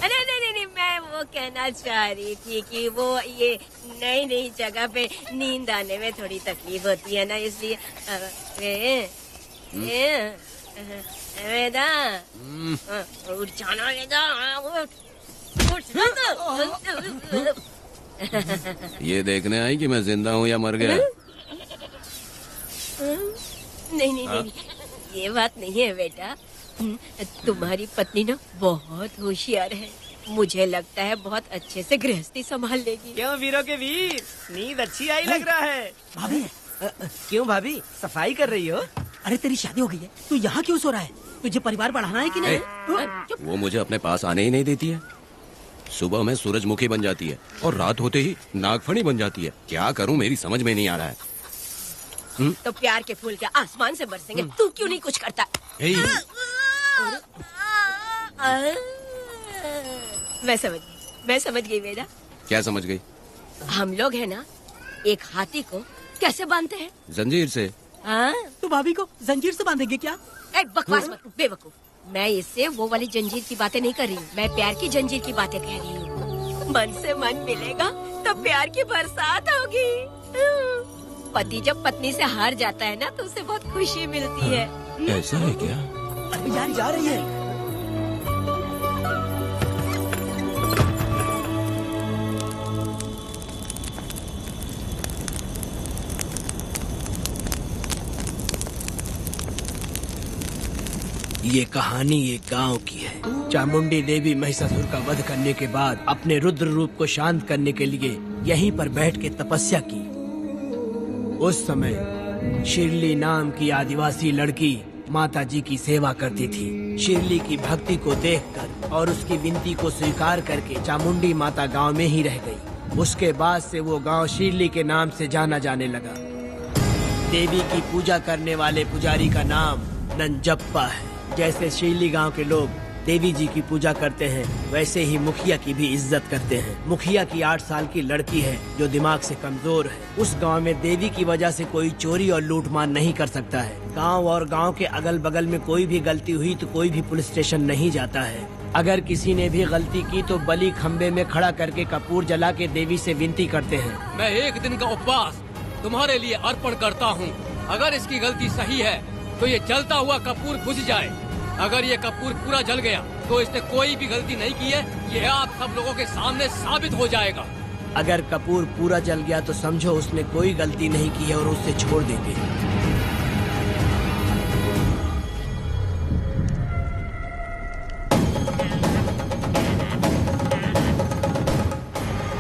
L: नहीं नहीं नहीं, मैं वो कहना चाह रही थी कि वो ये नई नई जगह पे नींद आने में थोड़ी तकलीफ होती है ना, इसलिए वेदा उठ जाना, वेदा उठ।
H: ये देखने आई कि मैं जिंदा हूँ या मर गया?
L: नहीं नहीं नहीं, ये बात नहीं है बेटा। तुम्हारी पत्नी ना बहुत होशियार है, मुझे लगता है बहुत अच्छे से गृहस्थी संभाल लेगी।
J: क्यों वीरों के वीर, नींद अच्छी आई लग रहा है। भाभी क्यों भाभी सफाई कर रही हो? अरे तेरी शादी हो गई है, तू यहाँ क्यों सो रहा है? तुझे परिवार बढ़ाना है कि नहीं?
H: वो मुझे अपने पास आने ही नहीं देती है। सुबह में सूरजमुखी बन जाती है और रात होते ही नागफनी बन जाती है। क्या करूँ मेरी समझ में नहीं आ रहा है।
L: तो प्यार के फूल क्या आसमान से बरसेंगे? तू क्यों नहीं कुछ करता? मैं समझ गई बेटा।
H: क्या समझ गई?
L: हम लोग है ना, एक हाथी को कैसे बांधते हैं?
H: जंजीर से।
L: हाँ?
J: तो भाभी को जंजीर से बांधेंगे क्या?
L: बकवास मत, बेवकूफ। मैं इससे वो वाली जंजीर की बातें नहीं कर रही हूँ, मैं प्यार की जंजीर की बातें कह रही हूँ। मन से मन मिलेगा तो प्यार की बरसात होगी। पति जब पत्नी से हार जाता है ना तो उसे बहुत खुशी मिलती है।
H: ऐसा है क्या?
J: अरे यार जा रही है। ये कहानी एक गांव की है। चामुंडी देवी महिषासुर का वध करने के बाद अपने रुद्र रूप को शांत करने के लिए यहीं पर बैठ के तपस्या की। उस समय शिरली नाम की आदिवासी लड़की माता जी की सेवा करती थी। शिरली की भक्ति को देखकर और उसकी विनती को स्वीकार करके चामुंडी माता गांव में ही रह गई। उसके बाद से वो गांव शिरली के नाम से जाना जाने लगा। देवी की पूजा करने वाले पुजारी का नाम नंजप्पा है। जैसे शिरली गांव के लोग देवी जी की पूजा करते हैं, वैसे ही मुखिया की भी इज्जत करते हैं। मुखिया की 8 साल की लड़की है जो दिमाग से कमजोर है। उस गांव में देवी की वजह से कोई चोरी और लूटमार नहीं कर सकता है। गांव और गांव के अगल बगल में कोई भी गलती हुई तो कोई भी पुलिस स्टेशन नहीं जाता है। अगर किसी ने भी गलती की तो बलि खम्बे में खड़ा करके कपूर जला के देवी से विनती करते हैं।
M: मैं 1 दिन का उपवास तुम्हारे लिए अर्पण करता हूँ। अगर इसकी गलती सही है तो ये जलता हुआ कपूर बुझ जाए। अगर ये कपूर पूरा जल गया तो इसने कोई भी गलती नहीं की है, ये आप सब लोगों के सामने साबित हो जाएगा।
J: अगर कपूर पूरा जल गया तो समझो उसने कोई गलती नहीं की है और उसे छोड़ देंगे।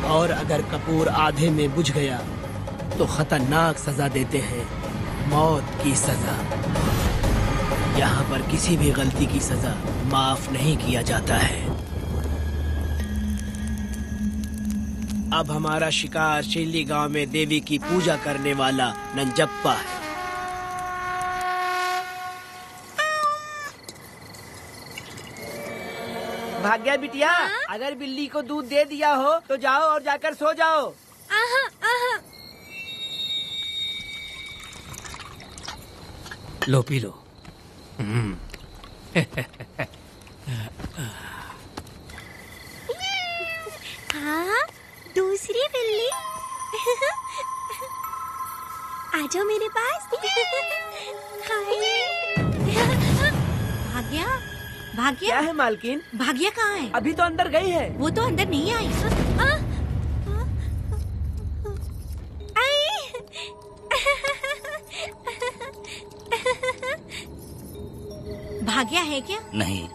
J: और अगर कपूर आधे में बुझ गया तो खतरनाक सजा देते हैं, मौत की सजा। यहाँ पर किसी भी गलती की सजा माफ नहीं किया जाता है। अब हमारा शिकार शिरली गांव में देवी की पूजा करने वाला नंजप्पा है। भाग्या बिटिया, अगर बिल्ली को दूध दे दिया हो तो जाओ और जाकर सो जाओ।
E: लो पी लो।
G: हाँ, दूसरी बिल्ली। आ जाओ मेरे पास।
K: भाग्या, भाग्या
J: क्या है मालकिन?
K: भाग्या कहाँ है?
J: अभी तो अंदर गई है।
K: वो तो अंदर नहीं आई। भाग्या है क्या?
D: नहीं,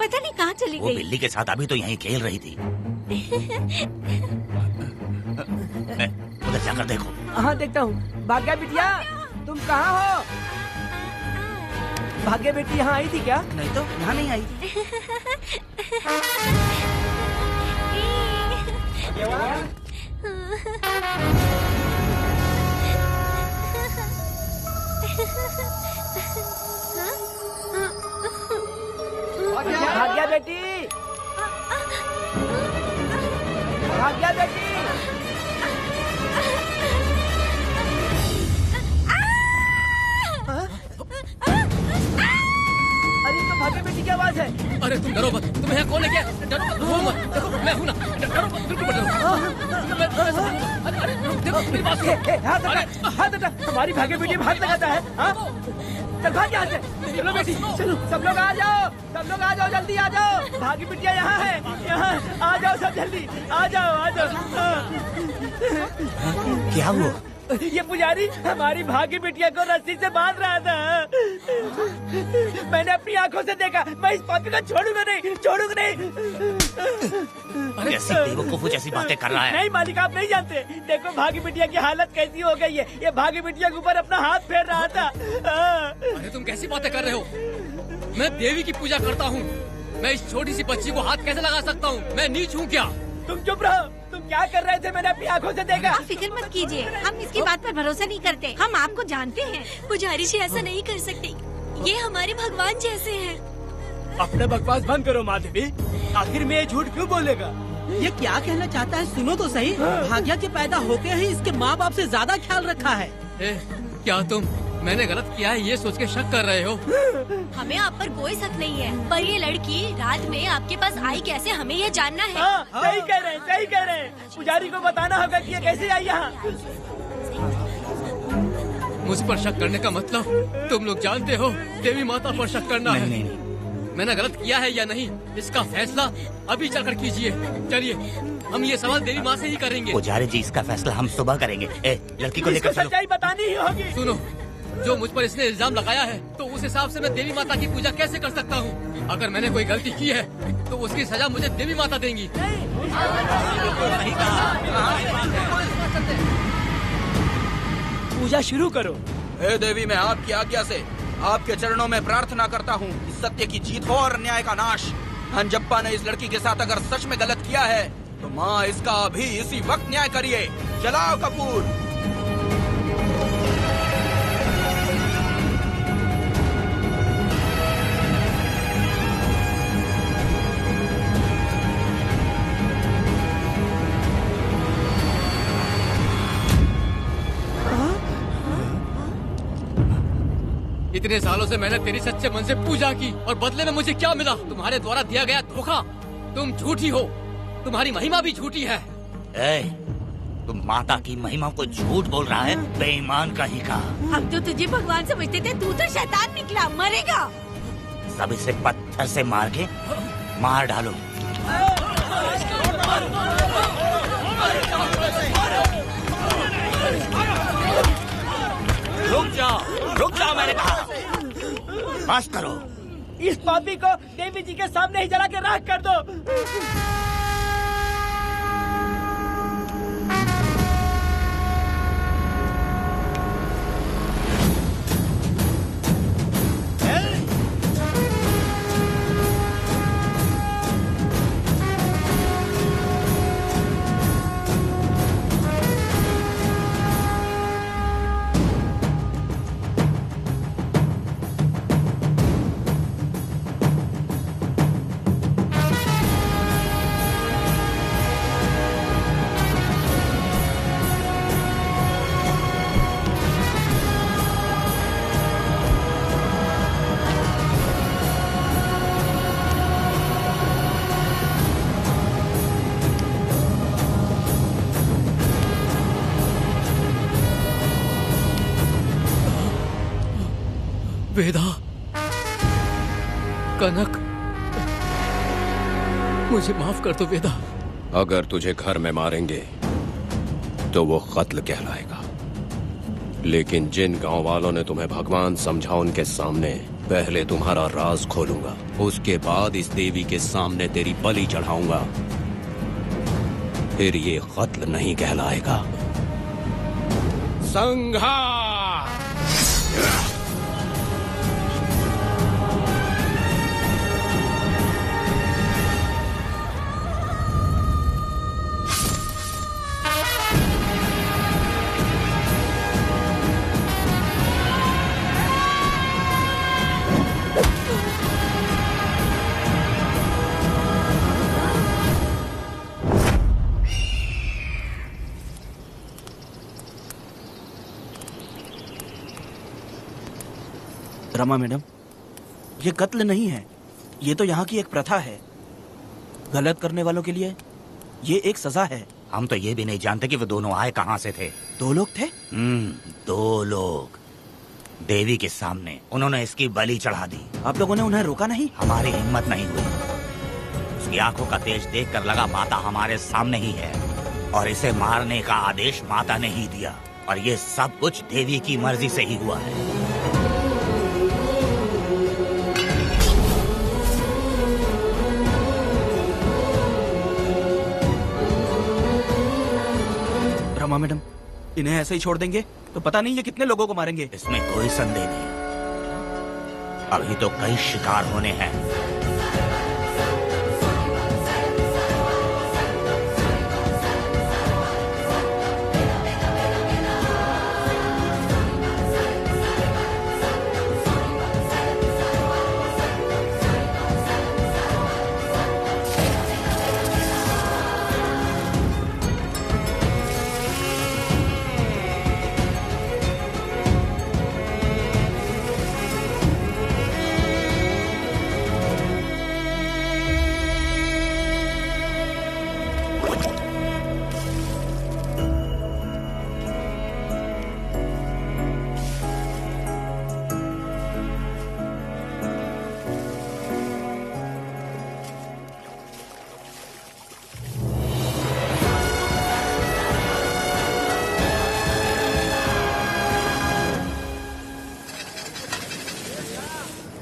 K: पता नहीं कहाँ चली
D: वो
K: गई।
D: बिल्ली के साथ अभी तो यहीं खेल रही थी। उधर जाकर देखो।
J: हाँ देखता हूँ। भाग्या बिटिया, तुम कहाँ हो? भाग्या बेटी यहाँ आई थी क्या?
A: नहीं तो यहाँ नहीं आई।
J: भाग्या बेटी, भाग्या बेटी। अरे तो भाग्या बेटी की आवाज है।
M: अरे तुम डरो मत, तुम्हें यहाँ कौन है क्या? डरो मत, रो मत, देखो मैं हूँ ना, डरो मत, बिल्कुल मत डरो। अरे देखो मेरी बात सुनो।
J: हाथ हटा, हमारी भाग्य बेटी हाथ लगाता है। हाँ? चल भाग यहाँ से। चलो बेटी, चलो सब लोग आ जाओ, सब लोग आ जाओ, जल्दी आ जाओ। भाग्य बिटिया यहाँ है, यहाँ आ जाओ सब जल्दी, आ जाओ, आ जाओ।
D: क्या हुआ?
J: ये पुजारी हमारी भाग्य बिटिया को रस्सी से बांध रहा था। मैंने अपनी आंखों से देखा। मैं इस पापी को छोड़ूंगा नहीं, छोड़ूंगा नहीं।
D: कैसी बेवकूफों जैसी बातें कर रहा है।
J: नहीं मालिक, आप नहीं जानते। देखो भाग्य बिटिया की हालत कैसी हो गई है। ये भाग्य बिटिया के ऊपर अपना हाथ फेर रहा था।
M: अरे तुम कैसी बातें कर रहे हो? मैं देवी की पूजा करता हूँ। मैं इस छोटी सी बच्ची को हाथ कैसे लगा सकता हूँ? मैं नीच हूँ क्या?
J: तुम चुप रहो। तुम क्या कर रहे थे? मैंने अपनी आंखों से देखा।
K: आप फिक्र मत कीजिए, हम इसकी बात पर भरोसा नहीं करते। हम आपको जानते हैं।
G: पुजारी जी ऐसा नहीं कर सकते। ये हमारे भगवान जैसे हैं।
J: अपना बकवास बंद करो माँ देवी। आखिर में ये झूठ क्यों बोलेगा?
E: ये क्या कहना चाहता है सुनो तो सही। भाग्या के पैदा होते ही इसके माँ बाप से ज्यादा ख्याल रखा है।
M: क्या तुम मैंने गलत किया है ये सोच के शक कर रहे हो?
G: हमें आप पर कोई शक नहीं है, पर ये लड़की रात में आपके पास आई कैसे, हमें ये जानना है।
J: सही कह रहे हैं, सही कह रहे हैं। पुजारी को बताना होगा कि ये कैसे आई यहाँ।
M: मुझ पर शक करने का मतलब तुम लोग जानते हो देवी माता पर शक करना है। नहीं। मैंने गलत किया है या नहीं इसका फैसला अभी चलकर कीजिए। चलिए हम ये सवाल देवी माँ से ही करेंगे।
D: पुजारी जी इसका फैसला हम सुबह करेंगे। लड़की को लेकर चलो।
J: सच्चाई बतानी ही होगी।
M: सुनो, जो मुझ पर इसने इल्जाम लगाया है तो उस हिसाब से मैं देवी माता की पूजा कैसे कर सकता हूँ? अगर मैंने कोई गलती की है तो उसकी सजा मुझे देवी माता देंगी।
J: पूजा शुरू करो।
A: हे देवी, मैं आपकी आज्ञा से आपके चरणों में प्रार्थना करता हूँ कि सत्य की जीत हो और न्याय का नाश। अंजप्पा ने इस लड़की के साथ अगर सच में गलत किया है तो माँ इसका अभी इसी वक्त न्याय करिए। जलाओ कपूर।
M: इतने सालों से मैंने तेरी सच्चे मन से पूजा की और बदले में मुझे क्या मिला? तुम्हारे द्वारा दिया गया धोखा। तुम झूठी हो, तुम्हारी महिमा भी झूठी है।
D: तुम माता की महिमा को झूठ बोल रहा है, बेईमान कहीं का।
K: हम तो तुझे भगवान समझते थे, तू तो शैतान निकला, मरेगा।
D: सब इसे पत्थर से मार के मार डालो। रुक जाओ मैंने कहा। बस करो।
J: इस पापी को देवी जी के सामने ही जला के राख कर दो।
M: वेदा, कनक, मुझे माफ कर दो वेदा।
H: अगर तुझे घर में मारेंगे तो वो कत्ल कहलाएगा, लेकिन जिन गांव वालों ने तुम्हें भगवान समझा उनके सामने पहले तुम्हारा राज खोलूंगा, उसके बाद इस देवी के सामने तेरी बलि चढ़ाऊंगा, फिर ये कत्ल नहीं कहलाएगा। संघार!
A: रमा मैडम, ये कत्ल नहीं है, ये तो यहाँ की एक प्रथा है। गलत करने वालों के लिए ये एक सजा है।
D: हम तो ये भी नहीं जानते कि वो दोनों आए कहाँ से थे।
A: 2 लोग थे?
D: 2 लोग देवी के सामने, उन्होंने इसकी बलि चढ़ा दी।
A: आप लोगों ने उन्हें रोका नहीं?
D: हमारी हिम्मत नहीं हुई। उसकी आंखों का तेज देखकर लगा माता हमारे सामने ही है और इसे मारने का आदेश माता ने ही दिया, और ये सब कुछ देवी की मर्जी से ही हुआ है।
A: रमा मैडम, इन्हें ऐसे ही छोड़ देंगे तो पता नहीं ये कितने लोगों को मारेंगे।
D: इसमें कोई संदेह नहीं, अभी तो कई शिकार होने हैं।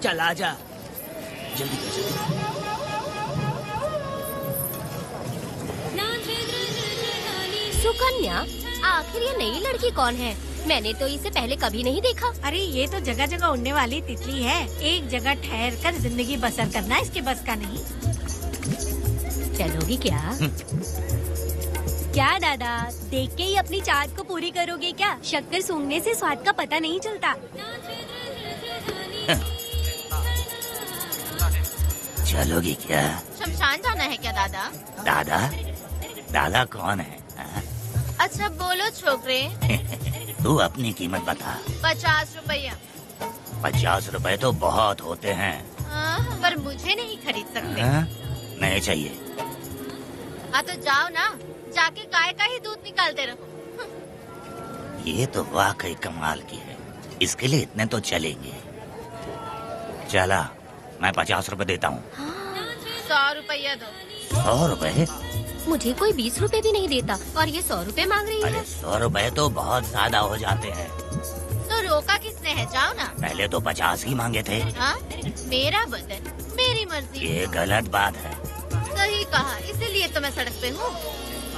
E: चल आजा, जल्दी कर जल्दी।
C: सुकन्या, आखिर ये नई लड़की कौन है? मैंने तो इसे पहले कभी नहीं देखा।
K: अरे ये तो जगह जगह उड़ने वाली तितली है। एक जगह ठहर कर जिंदगी बसर करना इसके बस का नहीं।
C: चलोगी क्या?
G: क्या दादा, देख के ही अपनी चाहत को पूरी करोगे क्या? शक्कर सूंघने से स्वाद का पता नहीं चलता।
D: चलोगी क्या?
I: शमशान जाना है क्या दादा?
D: दादा? दादा कौन है?
I: अच्छा बोलो छोकरे।
D: तू अपनी कीमत बता।
I: 50 रुपया।
D: 50 रुपए तो बहुत होते हैं।
I: पर मुझे नहीं खरीद सकते।
D: नहीं चाहिए।
I: हाँ तो जाओ ना, जाके गाय का ही दूध निकालते रहो।
D: ये तो वाकई कमाल की है। इसके लिए इतने तो चलेंगे। चला, मैं 50 रुपए देता हूँ।
I: 100 रुपया दो।
D: 100 रुपए?
C: मुझे कोई 20 रुपए भी नहीं देता और ये 100 रुपए मांग रही है।
D: अरे 100 रुपए तो बहुत ज्यादा हो जाते हैं।
I: तो रोका किसने है? जाओ ना।
D: पहले तो 50 ही मांगे थे।
I: हाँ? मेरा बदन, मेरी मर्जी।
D: ये गलत बात है।
I: सही कहा, इसीलिए तो मैं सड़क पे हूँ।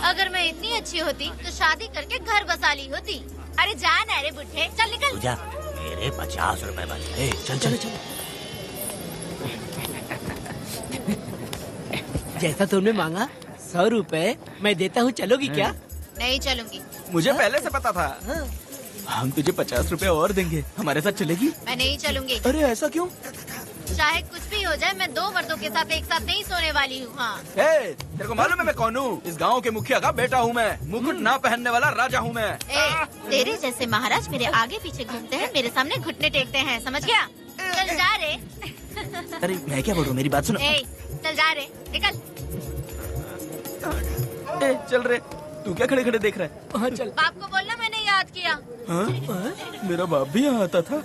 I: अगर मैं इतनी अच्छी होती तो शादी करके घर बसा ली होती। अरे जा ना रे बुढ़े, चल निकल।
D: पूजा, मेरे 50 रुपए बच गए।
E: चल चल चल। जैसा तुमने मांगा 100 रुपए मैं देता हूँ, चलोगी क्या?
I: नहीं चलूंगी।
A: मुझे पहले से पता था। हम तुझे 50 रुपए और देंगे, हमारे साथ चलेगी?
I: मैं नहीं चलूंगी।
A: अरे ऐसा क्यों?
I: चाहे कुछ भी हो जाए, मैं 2 मर्दों के साथ एक साथ नहीं सोने वाली हूँ। हाँ।
A: तेरे को मालूम है मैं कौन हूँ? इस गांव के मुखिया का बेटा हूँ मैं। मुकुट ना पहनने वाला राजा हूँ मैं।
I: तेरे जैसे महाराज मेरे आगे पीछे घूमते हैं, मेरे सामने घुटने टेकते हैं, समझ गया? चल जा रे।
A: अरे मैं क्या बोल रहा हूँ, मेरी बात सुनो।
I: चल जा रे, निकल।
A: चल रे, तू क्या खड़े खड़े देख रहा है?
E: हाँ चल।
I: बाप को बोलना मैंने याद किया।
A: हाँ? मेरा बाप भी यहाँ आता था।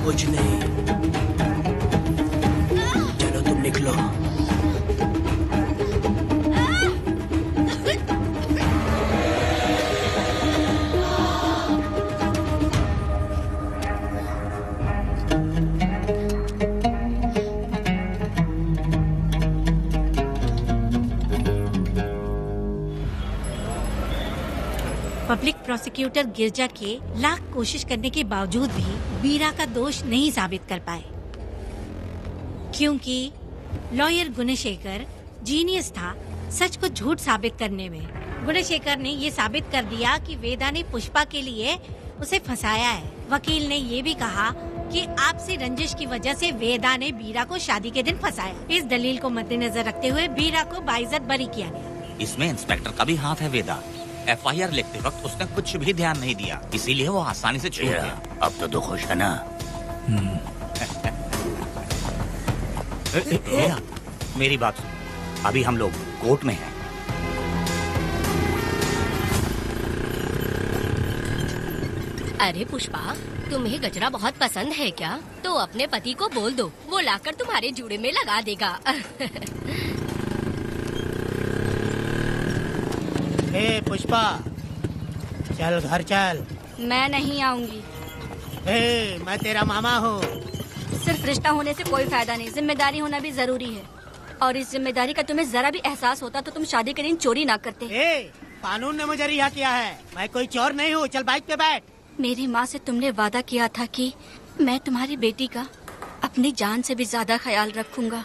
E: कुछ नहीं, चलो तुम निकलो।
K: पब्लिक प्रोसिक्यूटर गिरजा के लाख कोशिश करने के बावजूद भी वीरा का दोष नहीं साबित कर पाए, क्योंकि लॉयर गुणशेखर जीनियस था सच को झूठ साबित करने में। गुणशेखर ने ये साबित कर दिया कि वेदा ने पुष्पा के लिए उसे फंसाया है। वकील ने ये भी कहा कि आपसी रंजिश की वजह से वेदा ने वीरा को शादी के दिन फंसाया। इस दलील को मद्देनजर रखते हुए वीरा को बाइज्जत बरी किया गया।
D: इसमें इंस्पेक्टर का भी हाथ है। वेदा FIR लिखते वक्त उसने कुछ भी ध्यान नहीं दिया, इसीलिए वो आसानी से छूट गया। अब तो तू खुश है ना? मेरी बात सुन, अभी हम लोग कोर्ट में हैं।
C: अरे पुष्पा, तुम्हें गजरा बहुत पसंद है क्या? तो अपने पति को बोल दो, वो लाकर तुम्हारे जूड़े में लगा देगा।
J: हे पुष्पा, चल घर चल।
G: मैं नहीं आऊंगी।
J: हे, मैं तेरा मामा हूँ।
G: सिर्फ रिश्ता होने से कोई फायदा नहीं, जिम्मेदारी होना भी जरूरी है। और इस जिम्मेदारी का तुम्हें जरा भी एहसास होता तो तुम शादी के दिन चोरी ना करते।
J: कानून ने मुझे रिहा किया है, मैं कोई चोर नहीं हूँ। चल बाइक पे बैठ।
G: मेरी माँ से तुमने वादा किया था कि मैं तुम्हारी बेटी का अपनी जान से भी ज्यादा ख्याल रखूंगा,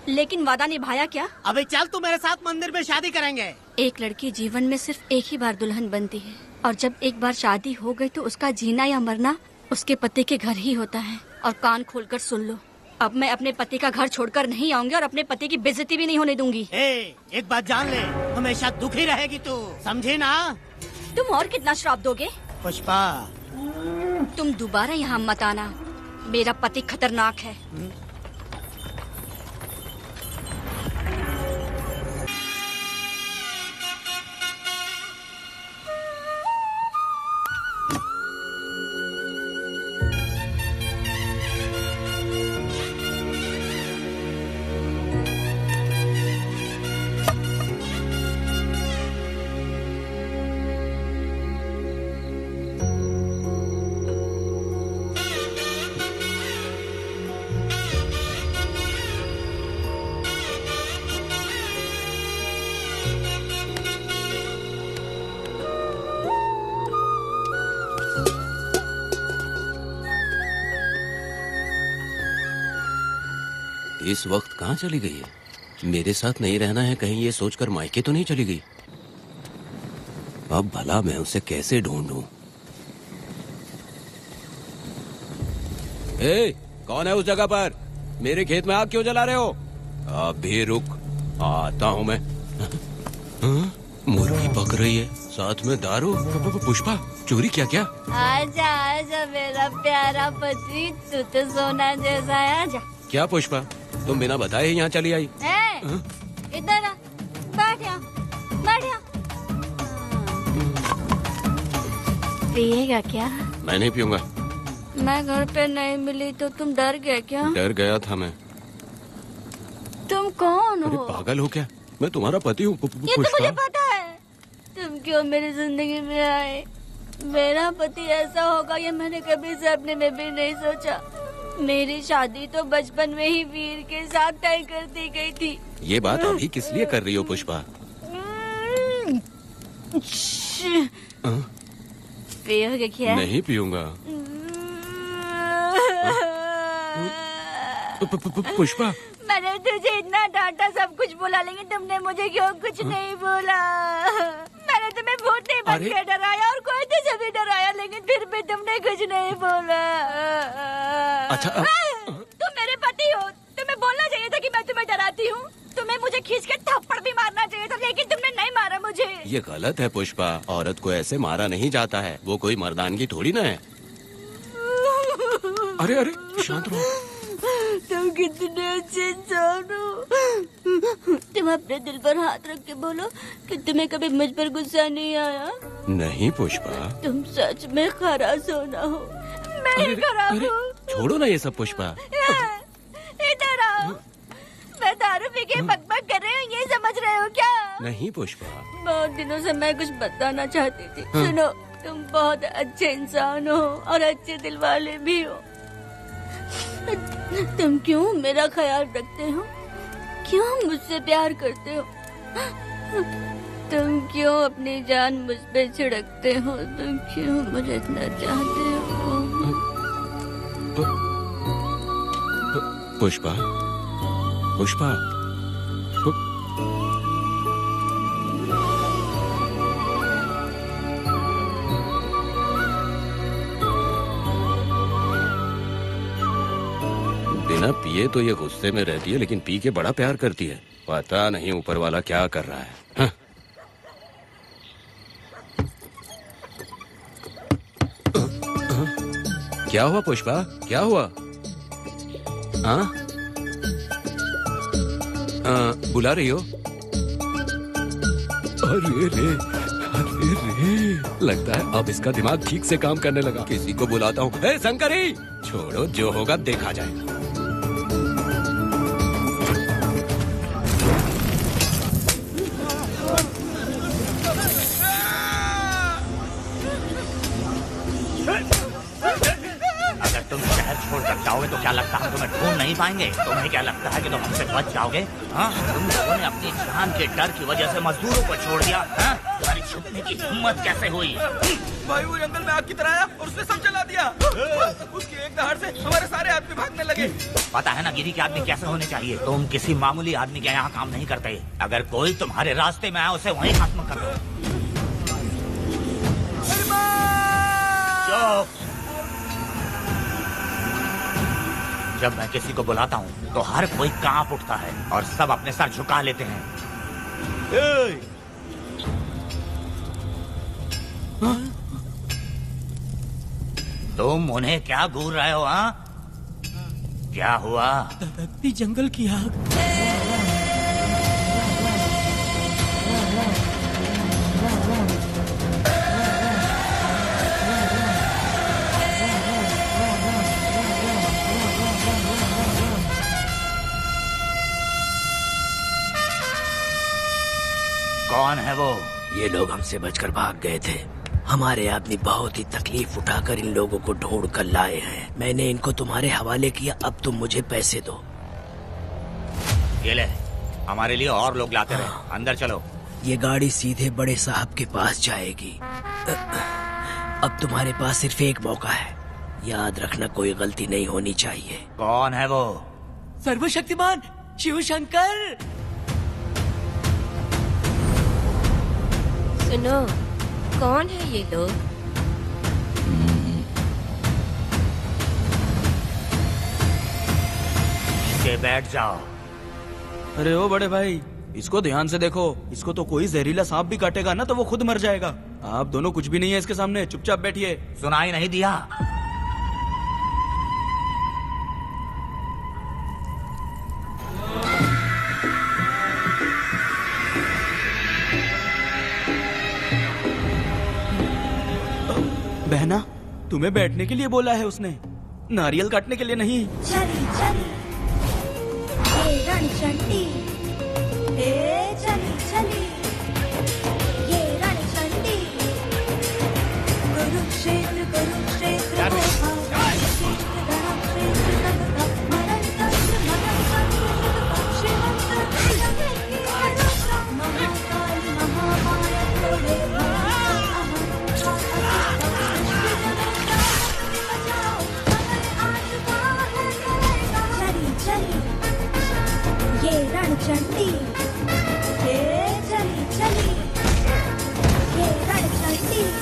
G: लेकिन वादा निभाया क्या?
J: अबे चल, तू मेरे साथ मंदिर में शादी करेंगे।
G: एक लड़की जीवन में सिर्फ एक ही बार दुल्हन बनती है और जब एक बार शादी हो गई तो उसका जीना या मरना उसके पति के घर ही होता है। और कान खोलकर सुन लो, अब मैं अपने पति का घर छोड़कर नहीं आऊंगी और अपने पति की बेइज्जती भी नहीं होने दूंगी।
J: एक बात जान ले, हमेशा दुखी रहेगी तू, समझी ना?
G: तुम और कितना श्राप दोगे?
J: पुष्पा,
G: तुम दोबारा यहाँ मत आना, मेरा पति खतरनाक है।
H: इस वक्त कहाँ चली गई है? मेरे साथ नहीं रहना है कहीं ये सोचकर मायके तो नहीं चली गई? अब भला मैं उसे कैसे ढूंढूं? ए, कौन है उस जगह पर? मेरे खेत में आग क्यों जला रहे हो? अभी रुक, आता हूँ मैं। हाँ? मुर्गी पक रही है, साथ में दारू। पुष्पा, चोरी क्या?
G: आजा आजा मेरा प्यारा पति, तू तो सोना जैसा है, आजा।
H: क्या पुष्पा, तुम बिना बताए ही यहाँ चली आई?
G: इधर आ, बैठ यहाँ। पिएगा क्या?
H: मैं नहीं पीऊंगा।
G: मैं घर पे नहीं मिली तो तुम डर गए क्या?
H: डर गया था मैं।
G: तुम कौन हो?
H: अरे पागल हो क्या? मैं तुम्हारा पति हूँ।
G: ये तो मुझे पता है। तुम क्यों मेरी जिंदगी में आए? मेरा पति ऐसा होगा ये मैंने कभी सपने में भी नहीं सोचा। मेरी शादी तो बचपन में ही वीर के साथ तय कर दी गई थी।
H: ये बात अभी किस लिए कर रही हो पुष्पा?
G: पियोगे क्या?
H: नहीं पीऊंगा। पुष्पा,
G: मैंने तुझे इतना डांटा, सब कुछ बोला, लेकिन तुमने मुझे क्यों कुछ नहीं बोला? मैंने तुम्हें भूत नहीं बन के डराया और कोई तुझे भी डराया, लेकिन फिर भी तुमने कुछ नहीं बोला।
H: अच्छा,
G: तुम मेरे पति हो, तुम्हें बोलना चाहिए था कि मैं तुम्हें डराती हूँ। तुम्हें मुझे खींच के थप्पड़ भी मारना चाहिए था, लेकिन तुमने नहीं मारा मुझे।
H: ये गलत है पुष्पा, औरत को ऐसे मारा नहीं जाता है, वो कोई मर्दानगी थोड़ी ना है। अरे शांत रहो।
G: तुम कितने अच्छे इंसान हो। तुम अपने दिल पर हाथ रख के बोलो कि तुम्हें कभी मुझ पर गुस्सा नहीं आया।
H: नहीं पुष्पा,
G: तुम सच में खरा सोना हो। मैं ही खराब हूँ।
H: छोड़ो ना ये सब पुष्पा।
G: इधर आओ। मैं दारू पी के बकबक कर रही हूँ, ये समझ रहे हो क्या?
H: नहीं पुष्पा,
G: बहुत दिनों से मैं कुछ बताना चाहती थी। सुनो, तुम बहुत अच्छे इंसान हो और अच्छे दिल वाले भी हो। तुम क्यों मेरा ख्याल रखते हो? क्यों मुझसे प्यार करते हो? तुम क्यों अपनी जान मुझ पे छिड़कते हो? तुम क्यों मुझे इतना चाहते हो?
H: पुष्पा, बिना पिए तो ये गुस्से में रहती है, लेकिन पी के बड़ा प्यार करती है। पता नहीं ऊपर वाला क्या कर रहा है। हाँ? क्या हुआ पुष्पा, क्या हुआ? हाँ? बुला रही हो? अरे रे, लगता है अब इसका दिमाग ठीक से काम करने लगा। किसी को बुलाता हूँ। ए शंकरी, छोड़ो, जो होगा देखा जाएगा।
D: अगर तुम शहर छोड़कर जाओगे तो क्या लगता है तुम्हें ढूंढ नहीं पाएंगे? तुम्हें क्या लगता है कि तुम हमसे बच जाओगे? हाँ, तुम लोगों ने अपनी जान के डर की वजह से मजदूरों को छोड़ दिया। हाँ? तुम्हारी छुपने की हिम्मत कैसे हुई?
A: भाई वो जंगल में आग की तरह आया और उसने सब जला दिया। उसकी एक दहाड़ से हमारे सारे आदमी भागने लगे।
D: पता है ना गिरी के आदमी कैसे होने चाहिए? तुम किसी मामूली आदमी के यहाँ काम नहीं करते। अगर कोई तुम्हारे रास्ते में आए उसे वहीं खत्म कर दो। चुप। जब मैं किसी को बुलाता हूँ तो हर कोई कांप उठता है और सब अपने सर झुका लेते हैं। तुम उन्हें क्या घूर रहे हो? हाँ, क्या हुआ?
E: दादाजी जंगल की आग।
D: कौन है वो?
E: ये लोग हमसे बचकर भाग गए थे। हमारे आदमी बहुत ही तकलीफ उठाकर इन लोगों को ढूंढ कर लाए हैं। मैंने इनको तुम्हारे हवाले किया, अब तुम मुझे पैसे दो।
D: ये ले, हमारे लिए और लोग लाते रहे। अंदर चलो।
E: ये गाड़ी सीधे बड़े साहब के पास जाएगी। अब तुम्हारे पास सिर्फ एक मौका है, याद रखना कोई गलती नहीं होनी चाहिए।
D: कौन है वो?
E: सर्वशक्तिमान शिव शंकर।
C: सुनो, कौन है ये लोग?
D: नीचे बैठ जाओ।
A: अरे ओ बड़े भाई, इसको ध्यान से देखो। इसको तो कोई जहरीला सांप भी काटेगा ना तो वो खुद मर जाएगा। आप दोनों कुछ भी नहीं है इसके सामने, चुपचाप बैठिए।
D: सुनाई नहीं दिया?
A: बहना, तुम्हें बैठने के लिए बोला है उसने, नारियल काटने के लिए नहीं।
G: चली चली ये रणचंडी, चली चली ये रणचंडी, कुरुक्षेत्र कुरुक्षेत्र ये रणचंडी, चली चली ये रणचंडी।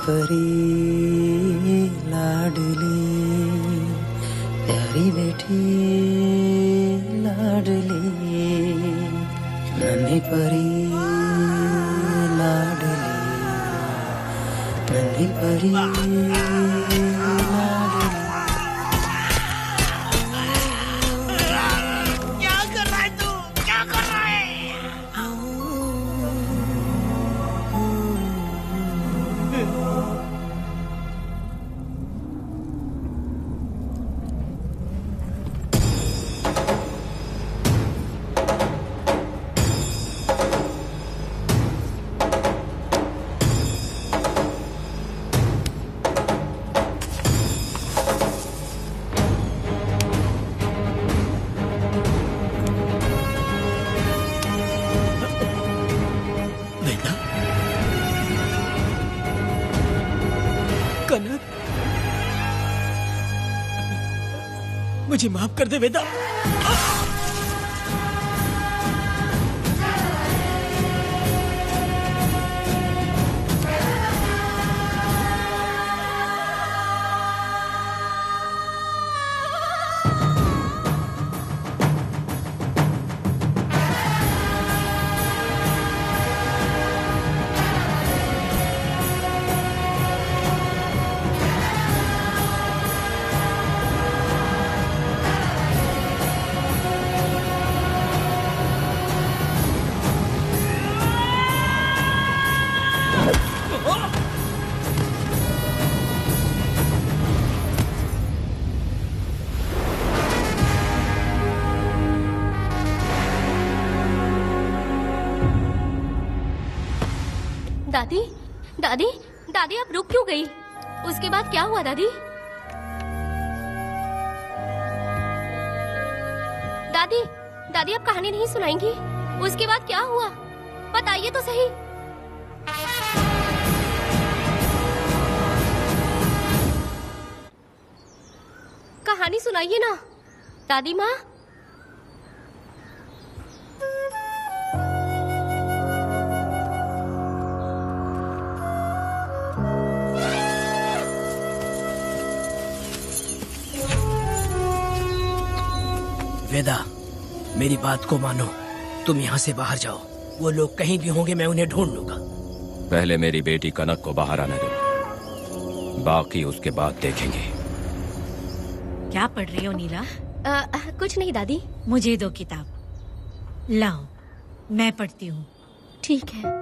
E: परी लाडली प्यारी बेटी लाडली, नन्ही परी लाडली, नन्ही परी लाडली।
B: क्या कर रहा है तू? क्या कर रहा है?
E: मुझे माफ कर दे वेदा।
C: दादी, दादी, दादी आप रुक क्यों गई? उसके बाद क्या हुआ दादी? दादी, दादी आप कहानी नहीं सुनाएंगी? उसके बाद क्या हुआ? बताइए तो सही। कहानी सुनाइए ना, दादी माँ।
E: वेदा, मेरी बात को मानो, तुम यहाँ से बाहर जाओ। वो लोग कहीं भी होंगे, मैं उन्हें ढूंढ लूंगा।
H: पहले मेरी बेटी कनक को बाहर आने दो, बाकी उसके बाद देखेंगे।
K: क्या पढ़ रही हो नीला?
C: कुछ नहीं दादी।
K: मुझे दो किताब। लाओ, मैं पढ़ती हूँ।
C: ठीक है।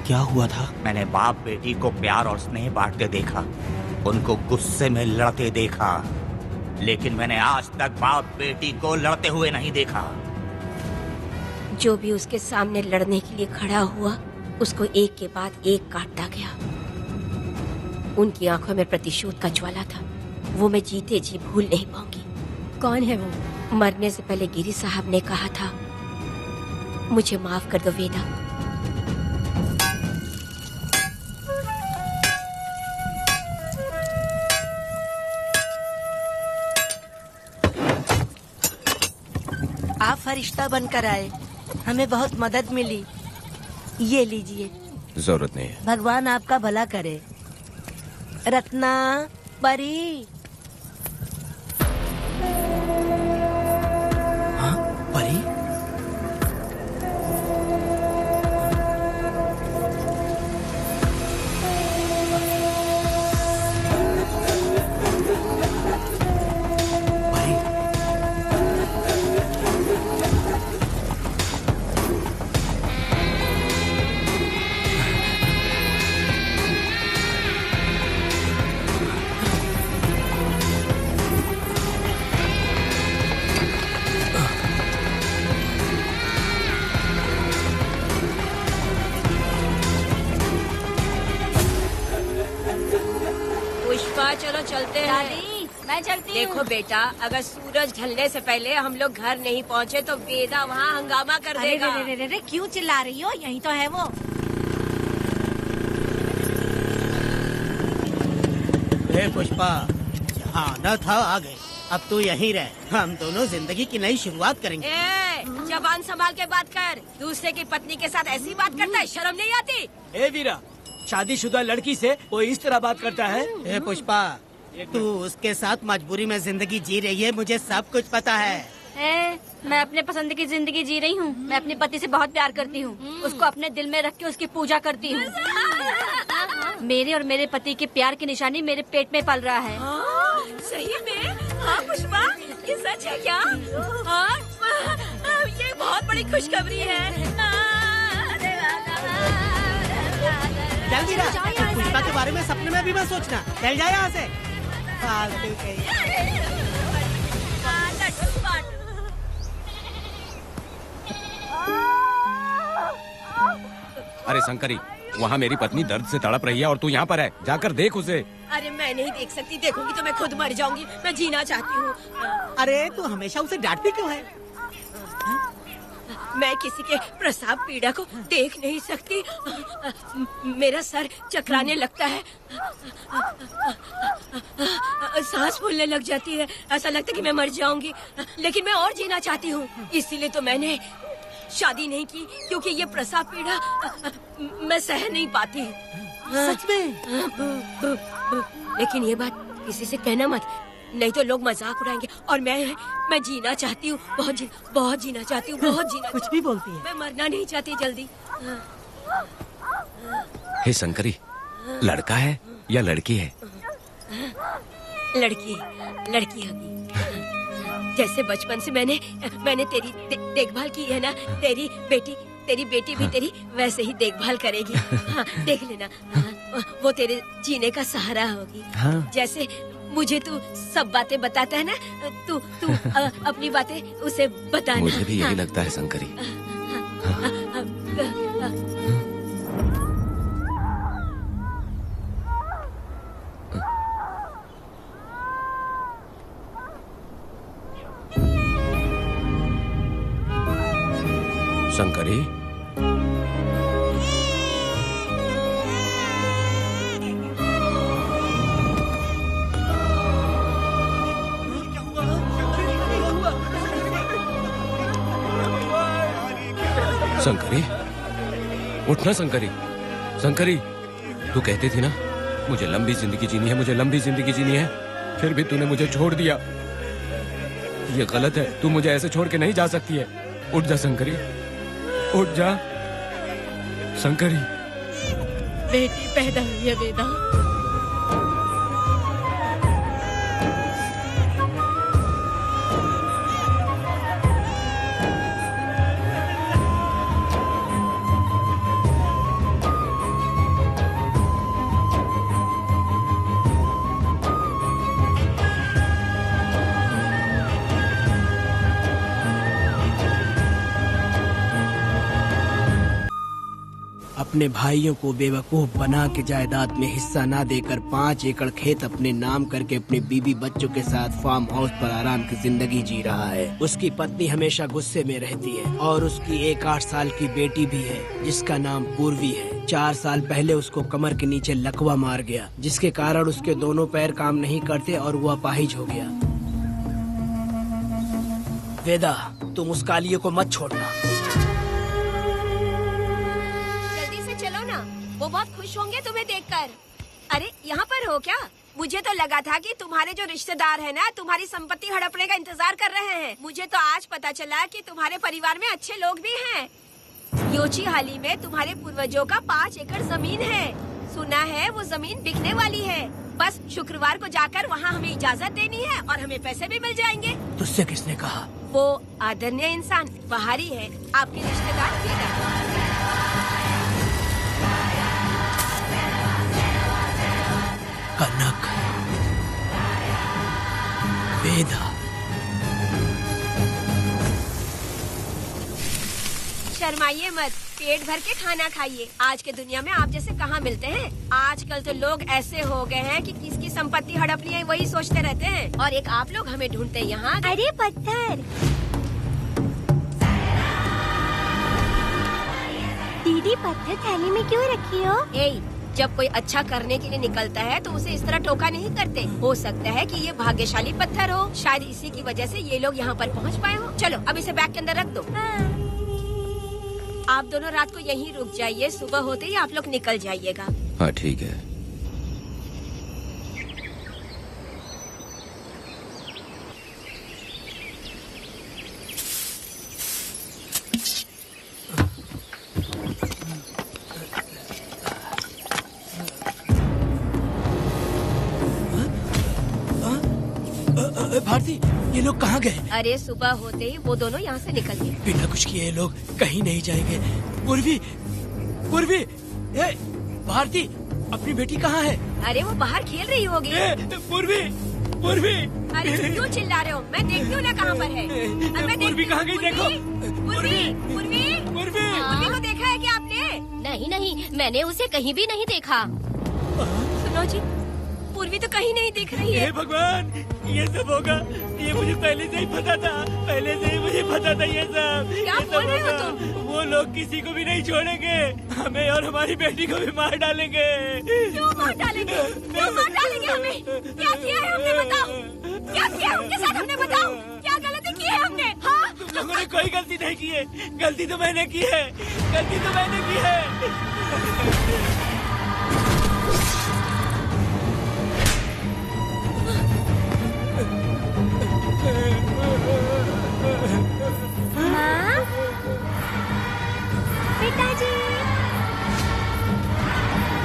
D: क्या हुआ था? मैंने बाप बेटी को प्यार और स्नेह बांटते देखा, उनको गुस्से में लड़ते देखा, लेकिन मैंने आज तक बाप बेटी को लड़ते हुए नहीं देखा।
L: जो भी उसके सामने लड़ने के लिए खड़ा हुआ, उसको एक के बाद एक काटता गया। उनकी आंखों में प्रतिशोध का ज्वाला था, वो मैं जीते जी भूल नहीं पाऊंगी।
G: कौन है वो?
L: मरने से पहले गिरी साहब ने कहा था, मुझे माफ कर दो वेदा।
N: आप फरिश्ता बनकर आए, हमें बहुत मदद मिली। ये लीजिए।
H: जरूरत नहीं है।
N: भगवान आपका भला करे। रत्ना, परी।
E: हाँ, परी?
L: चलो चलते हैं।
I: दादी, मैं चलती हूँ।
L: देखो बेटा, अगर सूरज ढलने से पहले हम लोग घर नहीं पहुँचे तो वेदा वहाँ हंगामा कर देगा।
K: अरे क्यों चिल्ला रही हो? यही तो है वो।
J: हे पुष्पा, यहाँ आना था आ गए, अब तू यहीं रह। हम दोनों जिंदगी की नई शुरुआत करेंगे।
L: जबान संभाल के बात कर। दूसरे की पत्नी के साथ ऐसी बात करता है, शर्म नहीं आती?
J: ए वीरा, शादीशुदा लड़की से कोई इस तरह बात करता है? ए पुष्पा, तू उसके साथ मजबूरी में जिंदगी जी रही है, मुझे सब कुछ पता है।
O: मैं अपने पसंद की जिंदगी जी रही हूँ। मैं अपने पति से बहुत प्यार करती हूँ, उसको अपने दिल में रख के उसकी पूजा करती हूँ। मेरे और मेरे पति के प्यार की निशानी मेरे पेट में पल रहा है।
L: सही में? हाँ पुष्पा, ये सच है क्या? हाँ, ये बहुत बड़ी खुशखबरी है।
J: जल्दी रहा, पुष्पा के बारे में सपने में भी मत सोचना। चल जाए यहाँ से।
H: अरे शंकरी, वहाँ मेरी पत्नी दर्द से तड़प रही है और तू यहाँ पर है, जाकर देख उसे।
L: अरे मैं नहीं देख सकती, देखूंगी तो मैं खुद मर जाऊंगी। मैं जीना चाहती हूँ।
J: अरे तू हमेशा उसे डांटती क्यों है?
L: मैं किसी के प्रसाव पीड़ा को देख नहीं सकती। मेरा सर चकराने लगता है, सांस फूलने लग जाती है, ऐसा लगता है कि मैं मर जाऊंगी। लेकिन मैं और जीना चाहती हूँ, इसीलिए तो मैंने शादी नहीं की, क्योंकि ये प्रसाव पीड़ा मैं सह नहीं पाती।
J: सच में?
L: लेकिन ये बात किसी से कहना मत, नहीं तो लोग मजाक उड़ाएंगे। और मैं जीना चाहती हूँ, बहुत जीना चाहती हूँ, बहुत जीना।
J: कुछ भी बोलती है।
L: मैं मरना नहीं चाहती जल्दी।
H: हे शंकरी, लड़का है या लड़की है?
L: लड़की होगी। जैसे बचपन से मैंने तेरी देखभाल की है ना, तेरी बेटी भी तेरी वैसे ही देखभाल करेगी। हाँ, देख लेना, वो तेरे जीने का सहारा होगी।
H: हाँ।
L: जैसे मुझे तू सब बातें बताता है ना, तू अपनी बातें उसे बताना।
H: मुझे भी यही लगता है शंकरी। शंकरी, शंकरी, उठना शंकरी। शंकरी, तू कहती थी ना मुझे लंबी जिंदगी जीनी है, मुझे लंबी जिंदगी जीनी है, फिर भी तूने मुझे छोड़ दिया। ये गलत है, तू मुझे ऐसे छोड़ के नहीं जा सकती है। उठ जा शंकरी, उठ जा शंकरी।
L: बेटी पैदा हुई है वेदा।
J: अपने भाइयों को बेवकूफ बना के जायदाद में हिस्सा ना देकर 5 एकड़ खेत अपने नाम करके अपने बीबी बच्चों के साथ फार्म हाउस पर आराम की जिंदगी जी रहा है। उसकी पत्नी हमेशा गुस्से में रहती है और उसकी एक 8 साल की बेटी भी है जिसका नाम पूर्वी है। 4 साल पहले उसको कमर के नीचे लकवा मार गया, जिसके कारण उसके दोनों पैर काम नहीं करते और वो अपाहिज हो गया। वेदा, तुम उस कालिये को मत छोड़ना।
L: वो बहुत खुश होंगे तुम्हें देखकर। अरे यहाँ पर हो क्या? मुझे तो लगा था कि तुम्हारे जो रिश्तेदार हैं ना, तुम्हारी संपत्ति हड़पने का इंतजार कर रहे हैं। मुझे तो आज पता चला कि तुम्हारे परिवार में अच्छे लोग भी हैं। योची हाली में तुम्हारे पूर्वजों का 5 एकड़ जमीन है। सुना है वो जमीन बिकने वाली है। बस शुक्रवार को जाकर वहाँ हमें इजाजत देनी है और हमें पैसे भी मिल जाएंगे।
J: तुझसे किसने कहा?
L: वो आदरणीय इंसान बाहरी है, आपके रिश्तेदार वेदा।
J: कनक, वेदा।
L: शर्माइए मत, पेट भर के खाना खाइए। आज के दुनिया में आप जैसे कहाँ मिलते हैं। आजकल तो लोग ऐसे हो गए हैं कि किसकी संपत्ति हड़पनी है वही सोचते रहते हैं। और एक आप लोग हमें ढूंढते हैं यहाँ।
G: अरे पत्थर। दीदी, पत्थर थैली में क्यों रखी हो?
L: जब कोई अच्छा करने के लिए निकलता है तो उसे इस तरह टोका नहीं करते। हो सकता है कि ये भाग्यशाली पत्थर हो, शायद इसी की वजह से ये लोग यहाँ पर पहुँच पाए हो। चलो अब इसे बैग के अंदर रख दो। आप दोनों रात को यहीं रुक जाइए, सुबह होते ही आप लोग निकल जाइएगा।
H: हाँ ठीक है।
J: भारती, ये लोग कहाँ गए?
L: अरे सुबह होते ही वो दोनों यहाँ से निकल गए।
J: बिना कुछ किए ये लोग कहीं नहीं जाएंगे। पूर्वी, पूर्वी, भारती, अपनी बेटी कहाँ है?
L: अरे वो बाहर खेल रही होगी।
J: पूर्वी, पूर्वी।
L: अरे क्यों चिल्ला रहे हो? मैं देखती हूँ ना कहाँ पर है।
J: पूर्वी कहाँ गई? देखो।
L: पूर्वी को देखा है क्या आपने?
C: नहीं नहीं, मैंने उसे कहीं भी नहीं देखा।
L: सुनो जी, पूर्वी तो कहीं नहीं दिख रही है।
J: हे भगवान, ये सब होगा, ये मुझे पहले से ही पता था, पहले से ही मुझे पता था ये सब।
L: क्या बोल रहे हो तुम?
J: वो लोग किसी को भी नहीं छोड़ेंगे, हमें और हमारी बेटी को भी मार डालेंगे।
L: क्यों मार डालेंगे? क्यों मार डालेंगे हमें? क्या किया है हमने बताओ? क्या किया है उनके साथ हमने बताओ? क्या गलती की है हमने? हाँ?
J: तुम लोगों ने कोई गलती नहीं की है, गलती तो मैंने की है, गलती तो मैंने की है।
G: माँ, पिताजी,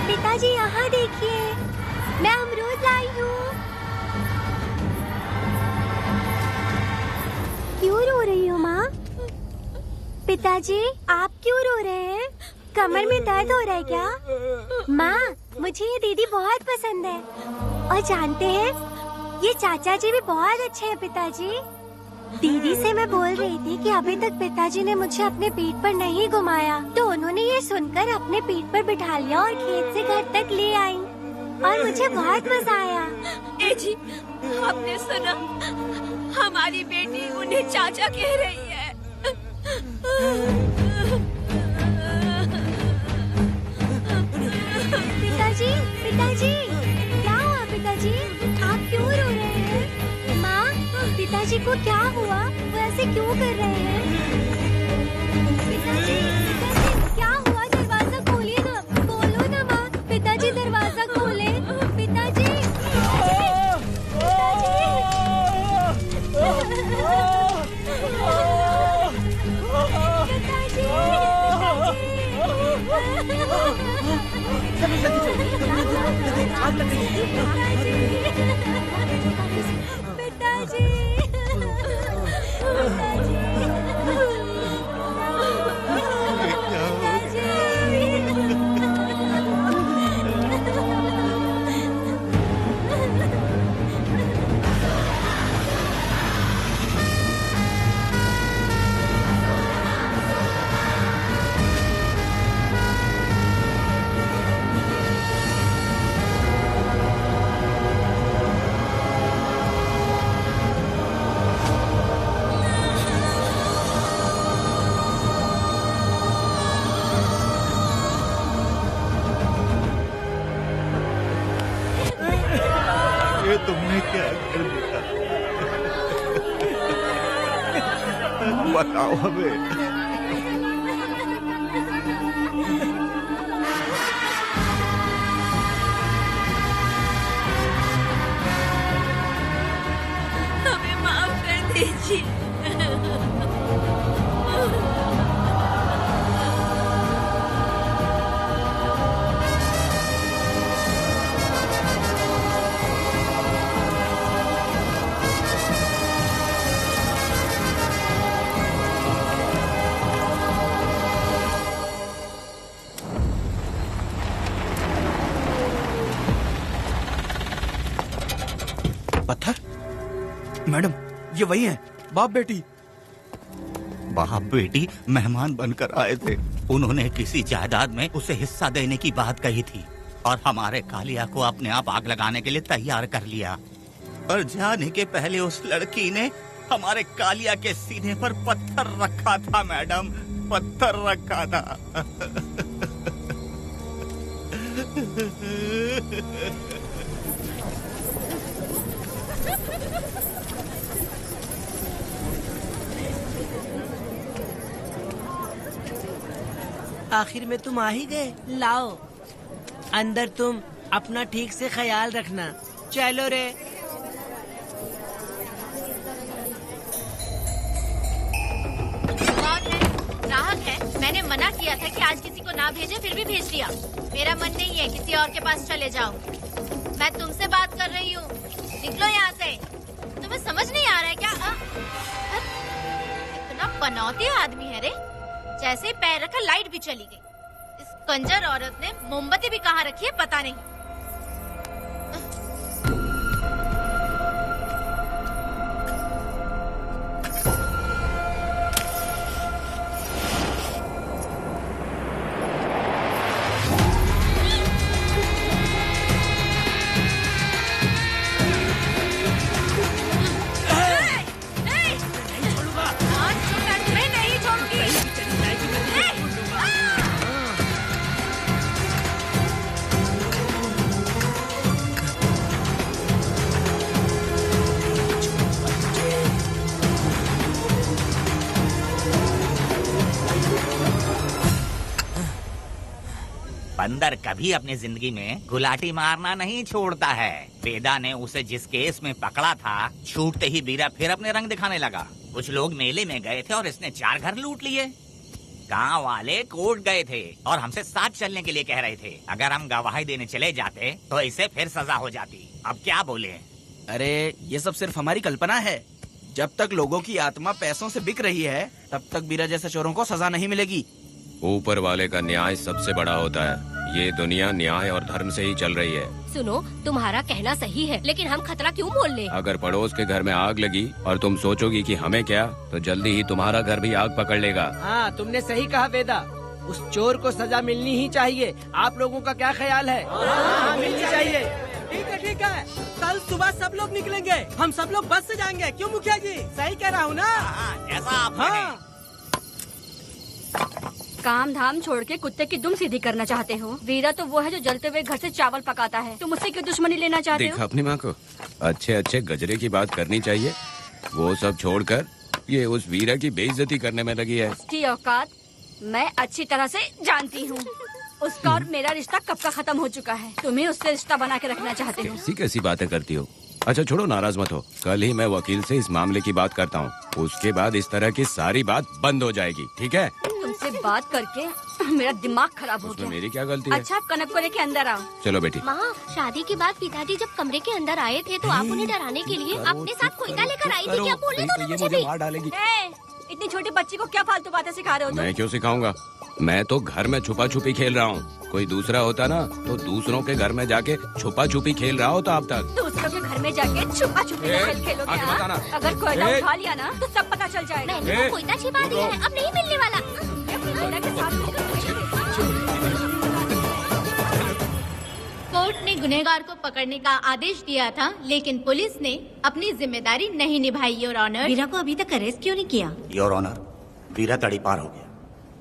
G: पिताजी यहाँ देखिए, मैं अमरूद लाई हूँ। क्यों रो रही हो माँ? पिताजी, आप क्यों रो रहे हैं? कमर में दर्द हो रहा है क्या? माँ, मुझे ये दीदी बहुत पसंद है। और जानते हैं, ये चाचा जी भी बहुत अच्छे हैं पिताजी। दीदी से मैं बोल रही थी कि अभी तक पिताजी ने मुझे अपने पीठ पर नहीं घुमाया, तो उन्होंने ये सुनकर अपने पीठ पर बिठा लिया और खेत से घर तक ले आई और मुझे बहुत मजा आया।
L: ए जी, आपने सुना? हमारी बेटी उन्हें चाचा कह रही है।
G: पिताजी, पिताजी, क्या हुआ पिताजी? आप क्यों रो रहे हैं? माँ, पिताजी को क्या हुआ? वो ऐसे क्यों कर रहे हैं? पिताजी, पिताजी, क्या हुआ? दरवाजा खोलिए ना, बोलो ना माँ। पिताजी दरवाजा खोले, पिताजी,
D: ये तुमने क्या कर दिया? बताओ हमें।
L: हमें माफ कर दीजिए।
A: पत्थर? मैडम, ये वही है, बाप बेटी।
D: बाप बेटी मेहमान बनकर आए थे। उन्होंने किसी जायदाद में उसे हिस्सा देने की बात कही थी और हमारे कालिया को अपने आप आग लगाने के लिए तैयार कर लिया। और जाने के पहले उस लड़की ने हमारे कालिया के सीने पर पत्थर रखा था मैडम, पत्थर रखा था।
N: आखिर में तुम आ ही गए। लाओ अंदर, तुम अपना ठीक से ख्याल रखना। चलो रे।
I: कौन है? ग्राहक है। मैंने मना किया था कि आज किसी को ना भेजे, फिर भी भेज दिया। मेरा मन नहीं है, किसी और के पास चले जाओ। मैं तुमसे बात कर रही हूँ, निकलो यहाँ से। तुम्हें समझ नहीं आ रहा है क्या? इतना पनौती आदमी है रे, जैसे ही पैर रखा लाइट भी चली गई। इस कंजर औरत ने मोमबत्ती भी कहाँ रखी है पता नहीं।
D: बंदर कभी अपनी जिंदगी में गुलाटी मारना नहीं छोड़ता है। वेदा ने उसे जिस केस में पकड़ा था, छूटते ही वीरा फिर अपने रंग दिखाने लगा। कुछ लोग मेले में गए थे और इसने 4 घर लूट लिए। गांव वाले कोर्ट गए थे और हमसे साथ चलने के लिए कह रहे थे। अगर हम गवाही देने चले जाते तो इसे फिर सजा हो जाती। अब क्या बोले?
A: अरे ये सब सिर्फ हमारी कल्पना है। जब तक लोगों की आत्मा पैसों से बिक रही है, तब तक वीरा जैसे चोरों को सजा नहीं मिलेगी।
H: ऊपर वाले का न्याय सबसे बड़ा होता है। ये दुनिया न्याय और धर्म से ही चल रही है।
C: सुनो, तुम्हारा कहना सही है, लेकिन हम खतरा क्यों मोल ले?
H: अगर पड़ोस के घर में आग लगी और तुम सोचोगी कि हमें क्या, तो जल्दी ही तुम्हारा घर भी आग पकड़ लेगा।
N: हाँ, तुमने सही कहा वेदा। उस चोर को सजा मिलनी ही चाहिए। आप लोगों का क्या ख्याल है? हाँ, मिलनी चाहिए।
J: ठीक है। कल सुबह सब लोग निकलेंगे। हम सब लोग बस से जाएंगे। क्यों मुखिया जी? सही कह रहा हूँ ना?
D: ऐसा आप
O: काम धाम छोड़ के कुत्ते की दुम सीधी करना चाहते हो। वीरा तो वो है जो जलते हुए घर से चावल पकाता है। तुम उससे क्यों दुश्मनी लेना चाहते हो?
H: देखा अपनी माँ को। अच्छे अच्छे गजरे की बात करनी चाहिए। वो सब छोड़कर ये उस वीरा की बेइज्जती करने में लगी है।
O: उसकी औकात मैं अच्छी तरह से जानती हूँ। उसका और मेरा रिश्ता कब का खत्म हो चुका है। तुम्हें उससे रिश्ता बना के रखना चाहते हो।
H: कैसी कैसी बातें करती हो। अच्छा छोड़ो, नाराज मत हो। कल ही मैं वकील से इस मामले की बात करता हूँ। उसके बाद इस तरह की सारी बात बंद हो जाएगी। ठीक है?
O: तुमसे बात करके मेरा दिमाग खराब हो गया।
H: मेरी क्या गलती है?
O: अच्छा, आप कनक को लेके अंदर आओ।
H: चलो बेटी।
C: माँ, शादी के बाद पिताजी जब कमरे के अंदर आए थे तो आप उन्हें डराने के लिए अपने साथ कोयता लेकर आई थी। क्या बोले दोनों मुझे भी?
H: डालेगी।
O: इतनी छोटी बच्ची को क्या फालतू बातें सिखा रहे हो तुम?
H: मैं क्यों सिखाऊंगा? मैं तो घर में छुपा छुपी खेल रहा हूँ। कोई दूसरा होता ना तो दूसरों के घर में जाके छुपा छुपी खेल रहा होता अब तक।
O: दूसरों के घर में जाके छुपा छुपी खेलोगे? अगर कोयला उठा लिया ना तो सब पता चल जाएगा।
C: मैंने वो कोयता छिपा दिया है, अब नहीं मिलने वाला।
I: कोर्ट ने गुनहगार को पकड़ने का आदेश दिया था, लेकिन पुलिस ने अपनी जिम्मेदारी नहीं निभाई। योर ऑनर,
K: वीरा को अभी तक अरेस्ट क्यों नहीं किया?
D: योर ऑनर, वीरा तड़ी पार हो गया।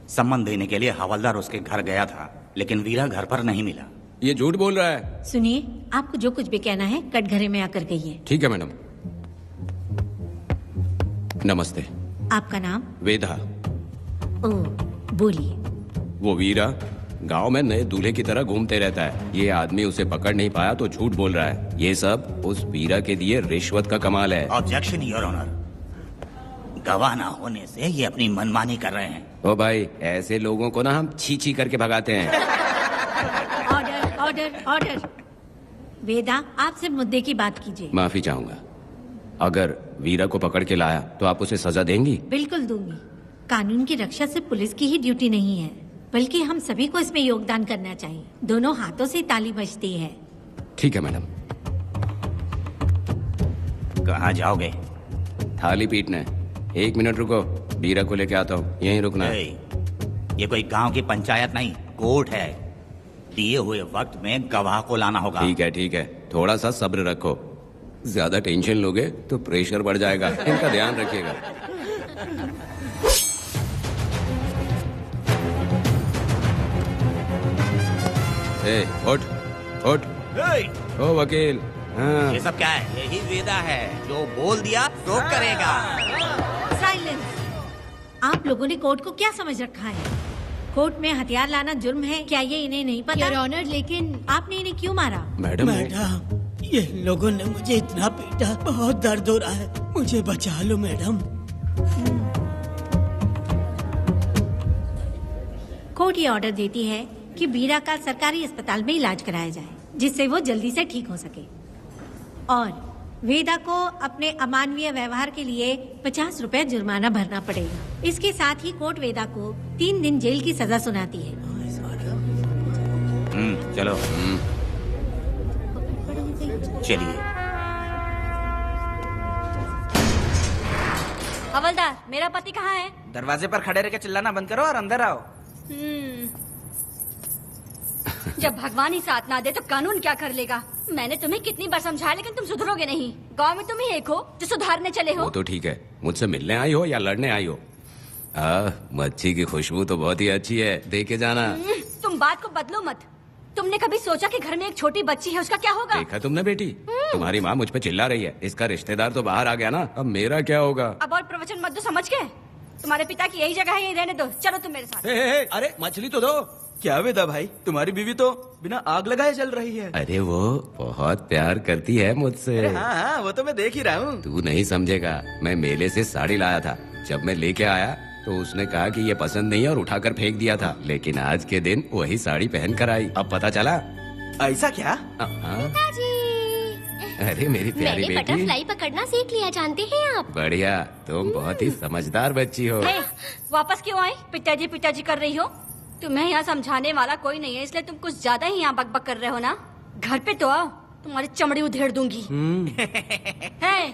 D: सम्मान देने के लिए हवलदार उसके घर गया था, लेकिन वीरा घर पर नहीं मिला।
H: ये झूठ बोल रहा है।
K: सुनिए, आपको जो कुछ भी कहना है कटघरे में आकर कहिए।
H: ठीक है मैडम। नमस्ते।
K: आपका नाम?
H: वेदा।
K: ओ, बोलिए।
H: वो वीरा गांव में नए दूल्हे की तरह घूमते रहता है। ये आदमी उसे पकड़ नहीं पाया तो झूठ बोल रहा है। ये सब उस वीरा के दिए रिश्वत का कमाल है।
D: Objection your honour. गवाह ना होने से ये अपनी मनमानी कर रहे हैं।
H: ओ भाई, ऐसे लोगों को ना हम छी छी करके भगाते हैं।
K: Order, order, order. वेदा, आपसे मुद्दे की बात कीजिए।
H: माफी चाहूंगा। अगर वीरा को पकड़ के लाया तो आप उसे सजा देंगी?
K: बिल्कुल दूंगी। कानून की रक्षा सिर्फ पुलिस की ही ड्यूटी नहीं है, बल्कि हम सभी को इसमें योगदान करना चाहिए। दोनों हाथों से ताली बजती है।
H: ठीक है मैडम।
D: कहाँ जाओगे?
H: थाली पीटने। 1 मिनट रुको, वीरा को लेके आता हूँ। यहीं रुकना है।
D: ये कोई गांव की पंचायत नहीं, कोर्ट है। दिए हुए वक्त में गवाह को लाना होगा।
H: ठीक है। थोड़ा सा सब्र रखो। ज्यादा टेंशन लोगे तो प्रेशर बढ़ जाएगा। इनका ध्यान रखिएगा। उठ उठ। ओ वकील। हाँ।
D: ये सब क्या है? यही वेदा है, जो बोल दिया तो करेगा।
K: साइलेंस। आप लोगों ने कोर्ट को क्या समझ रखा है? कोर्ट में हथियार लाना जुर्म है, क्या ये इन्हें नहीं पता?
I: योर ऑनर, लेकिन
K: आपने इन्हें क्यों मारा?
E: मैडम, ये लोगों ने मुझे इतना पीटा, बहुत दर्द हो रहा है। मुझे बचा लो मैडम।
K: कोर्ट ये ऑर्डर देती है कि वीरा का सरकारी अस्पताल में इलाज कराया जाए, जिससे वो जल्दी से ठीक हो सके। और वेदा को अपने अमानवीय व्यवहार के लिए 50 रुपए जुर्माना भरना पड़ेगा। इसके साथ ही कोर्ट वेदा को 3 दिन जेल की सजा सुनाती है।
D: चलो। चलिए।
O: हवलदार, मेरा पति कहाँ है?
A: दरवाजे पर खड़े रह के चिल्लाना बंद करो और अंदर आओ।
O: जब भगवान ही साथ ना दे तो कानून क्या कर लेगा? मैंने तुम्हें कितनी बार समझाया, लेकिन तुम सुधरोगे नहीं। गांव में तुम ही एक हो जो सुधारने चले हो।
H: वो तो ठीक है, मुझसे मिलने आई हो या लड़ने आई हो? मच्छी की खुशबू तो बहुत ही अच्छी है, दे के जाना।
O: तुम बात को बदलो मत। तुमने कभी सोचा कि घर में एक छोटी बच्ची है, उसका क्या होगा?
H: देखा तुमने बेटी, तुम्हारी माँ मुझ पे चिल्ला रही है। इसका रिश्तेदार तो बाहर आ गया ना, अब मेरा क्या होगा?
O: अब और प्रवचन मत दो, समझ के। तुम्हारे पिता की यही जगह है, यही रहने दो। चलो तुम मेरे साथ।
H: अरे मछली तो दो।
A: क्या वेदा भाई, तुम्हारी बीवी तो बिना आग लगाए जल रही है।
H: अरे वो बहुत प्यार करती है मुझसे।
A: अरे हाँ हाँ, वो तो मैं देख ही रहा हूँ।
H: तू नहीं समझेगा, मैं मेले से साड़ी लाया था। जब मैं लेके आया तो उसने कहा कि ये पसंद नहीं है और उठाकर फेंक दिया था, लेकिन आज के दिन वही साड़ी पहन कर आई। अब पता चला।
A: ऐसा क्या?
H: अरे मेरी प्यारी
C: मैंने
H: बेटी,
C: बटरफ्लाई पकड़ना सीख लिया, जानते हैं आप?
H: बढ़िया, तुम बहुत ही समझदार बच्ची हो।
O: हे, वापस क्यों आई? पिताजी कर रही हो? तुम्हें यहाँ समझाने वाला कोई नहीं है, इसलिए तुम कुछ ज्यादा ही यहाँ बकबक कर रहे हो ना। घर पे तो आओ, तुम्हारी चमड़ी उधेड़ दूंगी। हे,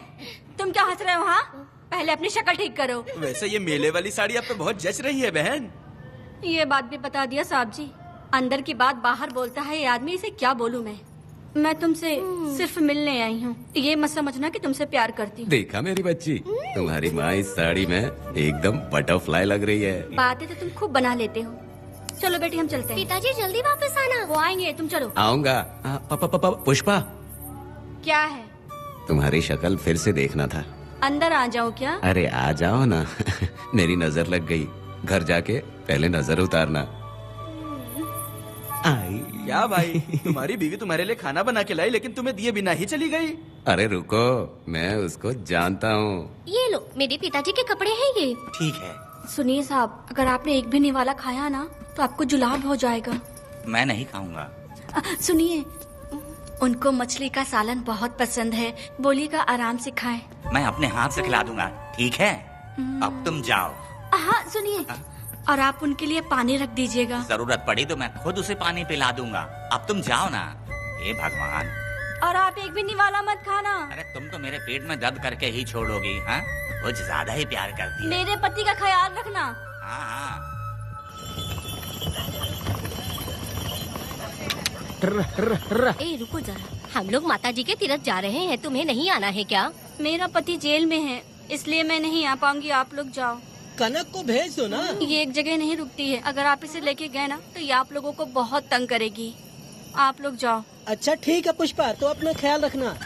O: तुम क्या हंस रहे हो? हाँ, पहले अपनी शक्ल ठीक करो।
A: वैसे ये मेले वाली साड़ी आप पे बहुत जच रही है बहन।
O: ये बात भी बता दिया साहब जी, अंदर की बात बाहर बोलता है ये आदमी, इसे क्या बोलूं मैं तुमसे सिर्फ मिलने आई हूँ, ये मत समझना कि तुमसे प्यार करती हूँ।
H: देखा मेरी बच्ची, तुम्हारी माँ इस साड़ी में एकदम बटरफ्लाई लग रही है।
O: बातें तो तुम खूब बना लेते हो। चलो बेटी हम चलते हैं।
C: पिताजी जल्दी वापस आना।
O: वो आएंगे, तुम चलो।
H: आऊंगा। पुष्पा,
O: क्या है?
H: तुम्हारी शक्ल फिर से देखना था।
O: अंदर आ जाओ क्या?
H: अरे आ जाओ ना। मेरी नजर लग गई, घर जाके पहले नजर उतारना।
A: क्या भाई, तुम्हारी बीवी तुम्हारे लिए खाना बना के लाई, लेकिन तुम्हें दिए बिना ही चली गई।
H: अरे रुको, मैं उसको जानता हूँ।
C: ये लो, मेरे पिताजी के कपड़े हैं ये।
D: ठीक है।
O: सुनिए साहब, अगर आपने एक भी निवाला खाया ना तो आपको जुलाब हो जाएगा।
D: मैं नहीं खाऊंगा।
O: सुनिए, उनको मछली का सालन बहुत पसंद है, बोलिएगा आराम से खाएं।
D: मैं अपने हाथ से खिला दूंगा, ठीक है? अब तुम जाओ।
O: हाँ सुनिए, और आप उनके लिए पानी रख दीजिएगा।
D: जरूरत पड़ी तो मैं खुद उसे पानी पिला दूंगा। अब तुम जाओ ना। हे भगवान।
O: और आप एक भी निवाला मत खाना।
D: अरे तुम तो मेरे पेट में दर्द करके ही छोड़ोगी। हाँ, कुछ ज्यादा ही प्यार करती है।
O: मेरे पति का ख्याल रखना।
D: हाँ हाँ।
C: ए रुको जरा, हम लोग माताजी के तीरथ जा रहे हैं, तुम्हें नहीं आना है क्या?
O: मेरा पति जेल में है, इसलिए मैं नहीं आ पाऊंगी, आप लोग जाओ।
J: कनक को भेज दो ना।
O: ये एक जगह नहीं रुकती है, अगर आप इसे लेके गए ना तो ये आप लोगों को बहुत तंग करेगी। आप लोग जाओ।
J: अच्छा ठीक है पुष्पा, तो अपना ख्याल रखना।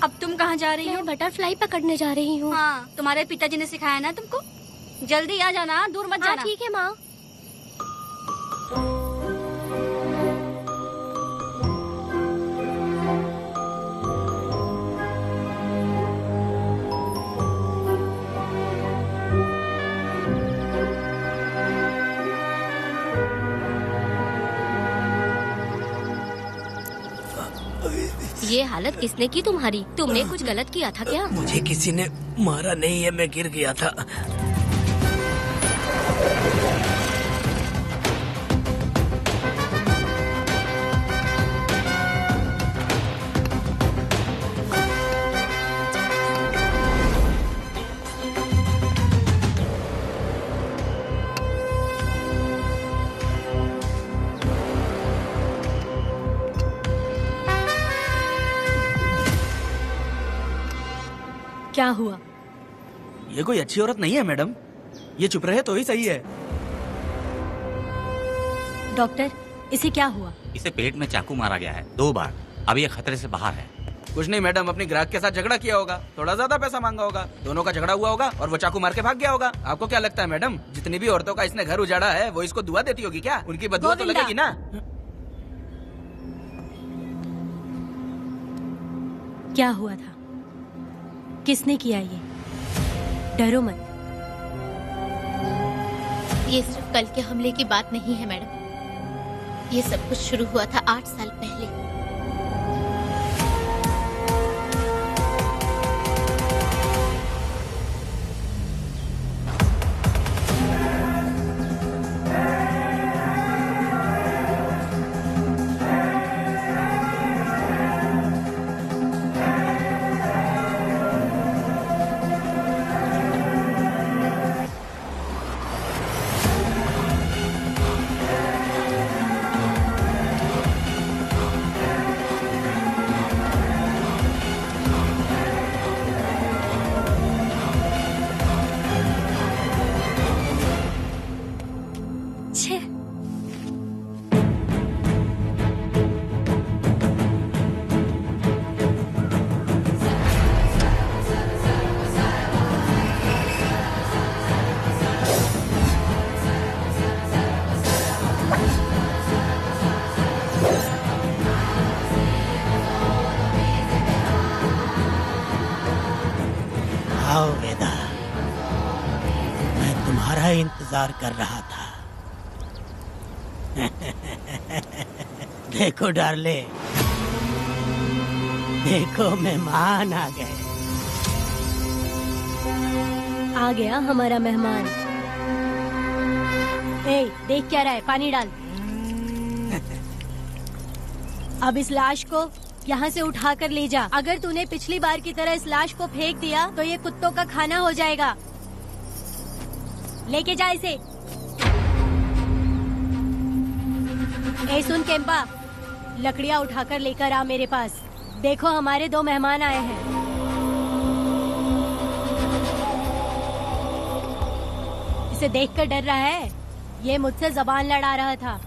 O: अब तुम कहाँ जा रही हो?
C: मैं बटरफ्लाई पकड़ने जा रही हूँ।
O: हाँ, तुम्हारे पिताजी ने सिखाया ना तुमको। जल्दी आ जाना, दूर मत जाना।
C: ठीक है माँ। ये हालत किसने की तुम्हारी? तुमने कुछ गलत किया था क्या?
E: मुझे किसी ने मारा नहीं है, मैं गिर गया था।
C: क्या हुआ?
A: ये कोई अच्छी औरत नहीं है मैडम, ये चुप रहे तो ही सही है।
C: डॉक्टर, इसे क्या हुआ?
D: इसे पेट में चाकू मारा गया है 2 बार। अब ये खतरे से बाहर है।
A: कुछ नहीं मैडम, अपनी ग्राहक के साथ झगड़ा किया होगा, थोड़ा ज्यादा पैसा मांगा होगा, दोनों का झगड़ा हुआ होगा और वो चाकू मार के भाग गया होगा। आपको क्या लगता है मैडम, जितनी भी औरतों का इसने घर उजाड़ा है वो इसको दुआ देती होगी क्या? उनकी बदुआ तो लगेगी ना।
C: क्या हुआ था? किसने किया ये? डरो मत।
I: ये सिर्फ कल के हमले की बात नहीं है मैडम, ये सब कुछ शुरू हुआ था 8 साल पहले।
N: तुम्हारा इंतजार कर रहा था। देखो डार्ले, देखो मेहमान आ गए।
C: आ गया हमारा मेहमान। ए, देख क्या रहा है, पानी डाल। अब इस लाश को यहाँ से उठा कर ले जा। अगर तूने पिछली बार की तरह इस लाश को फेंक दिया तो ये कुत्तों का खाना हो जाएगा। लेके जा इसे। ए सुन केम्पा, लकड़ियाँ उठाकर लेकर आ मेरे पास। देखो हमारे 2 मेहमान आए हैं। इसे देखकर डर रहा है? ये मुझसे जबान लड़ा रहा था।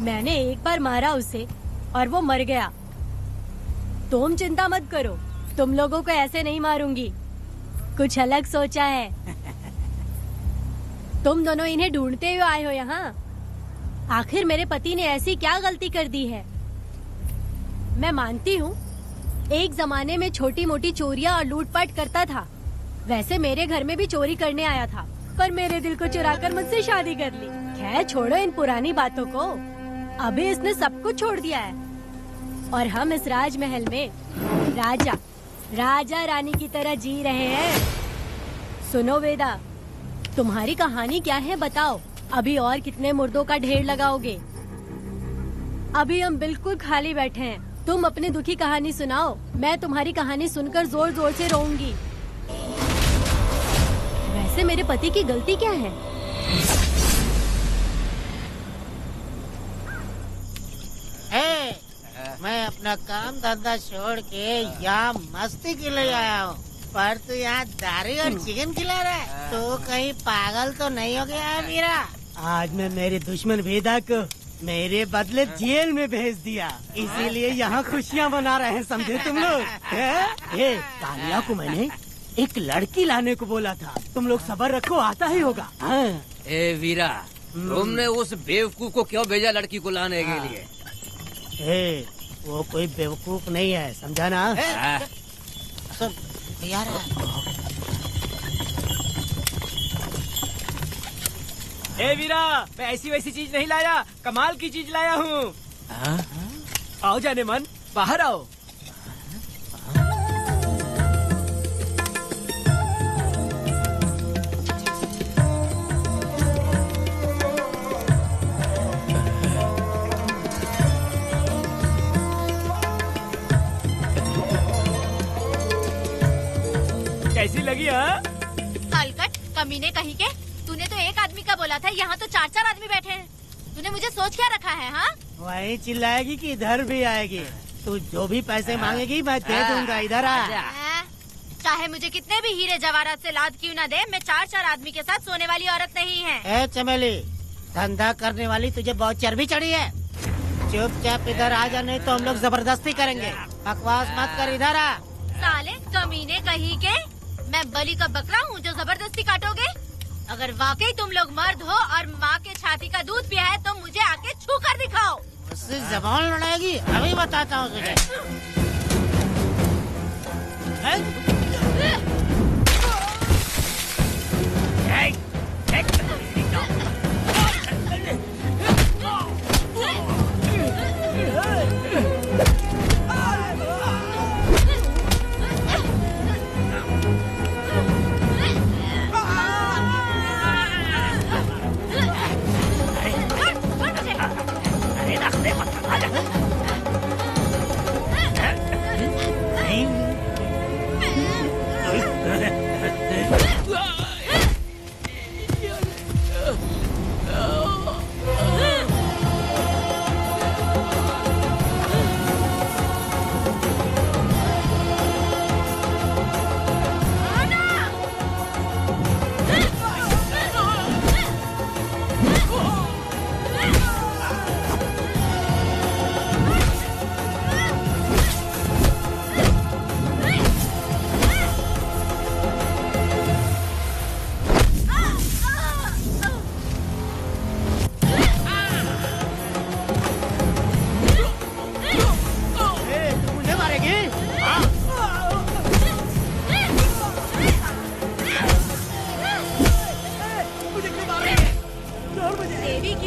C: मैंने एक बार मारा उसे और वो मर गया। तुम चिंता मत करो, तुम लोगों को ऐसे नहीं मारूंगी। कुछ अलग सोचा है। तुम दोनों इन्हें ढूंढते हुए आए हो यहाँ। आखिर मेरे पति ने ऐसी क्या गलती कर दी है? मैं मानती हूँ एक जमाने में छोटी मोटी चोरियाँ और लूटपाट करता था। वैसे मेरे घर में भी चोरी करने आया था, पर मेरे दिल को चुराकर मुझसे शादी कर ली। खैर छोड़ो इन पुरानी बातों को। अभी इसने सब कुछ छोड़ दिया है और हम इस राजमहल में राजा रानी की तरह जी रहे हैं। सुनो वेदा, तुम्हारी कहानी क्या है बताओ। अभी और कितने मुर्दों का ढेर लगाओगे? अभी हम बिल्कुल खाली बैठे हैं। तुम अपनी दुखी कहानी सुनाओ, मैं तुम्हारी कहानी सुनकर जोर जोर से रोऊंगी। वैसे मेरे पति की गलती क्या है?
N: मैं अपना काम धंधा छोड़ के यहाँ मस्ती के लिए आया हूँ, पर तू यहाँ दारू और चिकन खिला रहा है। तो कहीं पागल तो नहीं हो गया है मीरा? आज मैं मेरे दुश्मन वेदा को मेरे बदले जेल में भेज दिया, इसीलिए यहाँ खुशियाँ मना रहे हैं, समझे तुम लोग? कालिया को मैंने एक लड़की लाने को बोला था, तुम लोग सब्र रखो, आता ही होगा।
M: ए वीरा, तुमने उस बेवकूफ को क्यों भेजा लड़की को लाने के लिए?
N: वो कोई बेवकूफ नहीं है, समझा ना? सुन यार,
J: ए वीरा, मैं ऐसी वैसी चीज नहीं लाया, कमाल की चीज लाया हूँ। आओ जाने मन, बाहर आओ। कैसी लगी?
I: हलकट कमीने कहीं के, तूने तो एक आदमी का बोला था, यहाँ तो 4-4 आदमी बैठे हैं। तूने मुझे सोच क्या रखा है? हाँ,
N: वही चिल्लाएगी कि इधर भी आएगी? तू जो भी पैसे मांगेगी मैं दे दूंगा, इधर आ।
I: चाहे मुझे कितने भी हीरे जवाहरात से लाद क्यों न दे, मैं 4-4 आदमी के साथ सोने वाली औरत नहीं है।
N: चमेली, धंधा करने वाली तुझे बहुत चर्बी चढ़ी है। चुपचाप इधर आ जा, नहीं तो हम लोग जबरदस्ती करेंगे। बकवास मत कर, इधर आ।
I: साले कमीने कहीं के, मैं बलि का बकरा हूँ जो जबरदस्ती काटोगे? अगर वाकई तुम लोग मर्द हो और माँ के छाती का दूध पिया है तो मुझे आके छू कर दिखाओ।
N: उससे जबान लड़ाएगी, अभी बताता हूँ तुझे।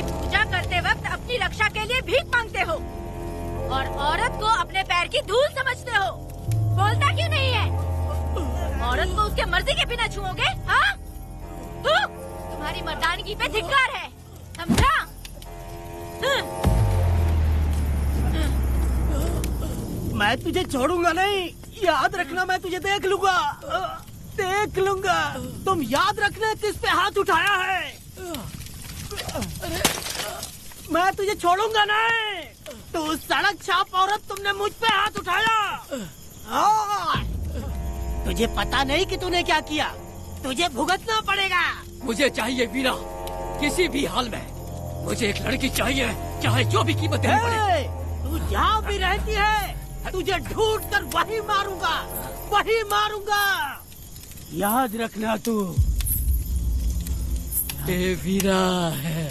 I: की पूजा करते वक्त अपनी रक्षा के लिए भीख मांगते हो और औरत को अपने पैर की धूल समझते हो। बोलता क्यों नहीं है? औरत को उसके मर्जी के बिना छुओगे? हाँ? तुम्हारी मर्दानगी पे धिक्कार है, समझा?
J: मैं तुझे छोड़ूंगा नहीं, याद रखना। मैं तुझे देख लूंगा, देख लूंगा। तुम याद रखना किस पे हाथ उठाया है। मैं तुझे छोड़ूंगा नहीं। तू सड़क छाप औरत, तुमने मुझ पे हाथ उठाया। तुझे पता नहीं कि तूने क्या किया। तुझे भुगतना पड़ेगा।
M: मुझे चाहिए वीरा, किसी भी हाल में मुझे एक लड़की चाहिए, चाहे जो भी कीमत देनी पड़े।
J: तू जहाँ भी रहती है तुझे ढूंढ कर वही मारूंगा, वही मारूंगा। याद रखना तू।
M: ए वीरा है।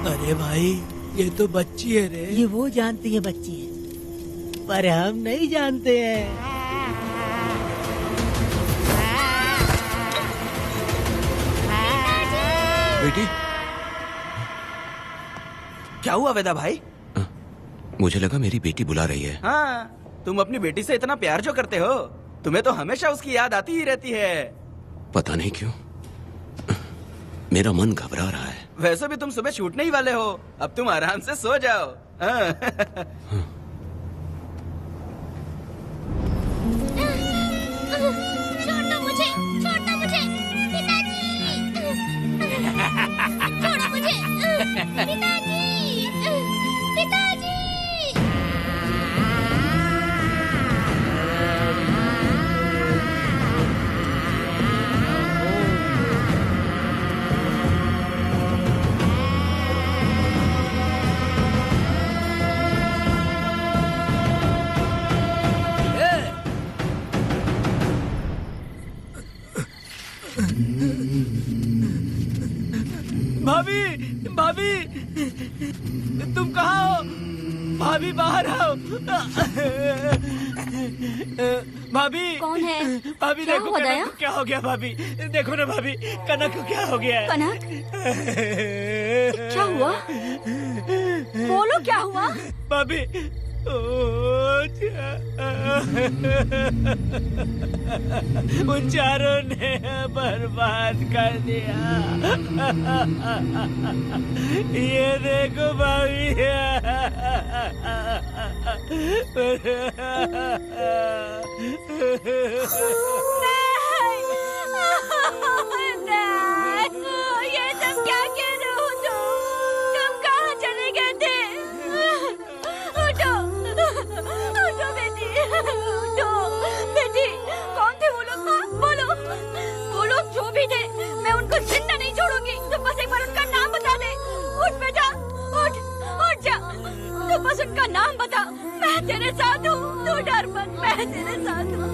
J: अरे भाई, ये तो बच्ची है रे। ये वो जानती है बच्ची है, पर हम नहीं जानते हैं।
H: बेटी,
A: क्या हुआ वेदा भाई?
H: मुझे लगा मेरी बेटी बुला रही है।
A: हाँ, तुम अपनी बेटी से इतना प्यार जो करते हो, तुम्हें तो हमेशा उसकी याद आती ही रहती है।
H: पता नहीं क्यों मेरा मन घबरा रहा है।
A: वैसे भी तुम सुबह छूटने ही वाले हो, अब तुम आराम से सो जाओ।
I: छोड़ो मुझे, छोड़ो मुझे, पिताजी। छोड़ो मुझे, पिताजी, पिताजी।
J: भाभी, भाभी, तुम कहाँ हो? भाभी बाहर आओ। भाभी,
O: कौन है?
J: भाभी
O: क्या
J: देखो
O: हुआ
J: कनक
O: दया?
J: को क्या हो गया। भाभी देखो ना, भाभी कनक को क्या हो गया है।
O: कनक, क्या हुआ? बोलो क्या हुआ?
J: भाभी, उन चारों ने बर्बाद कर दिया। ये देखो भाभी।
I: ये सब क्या कह रहे हो तुम कहाँ चले गए थे? उठो, उठो बेटी, उठो बेटी। कौन थे वो लोग? बोलो, वो लोग जो भी थे, मैं उनको जिंदा नहीं छोड़ूंगी। तुम बस एक बार उनका नाम बता दे। उठ बेटा, उठ, उठ जा। तू बस उनका नाम बता, मैं तेरे साथ हूँ। तू डर मत, मैं तेरे साथ हूँ।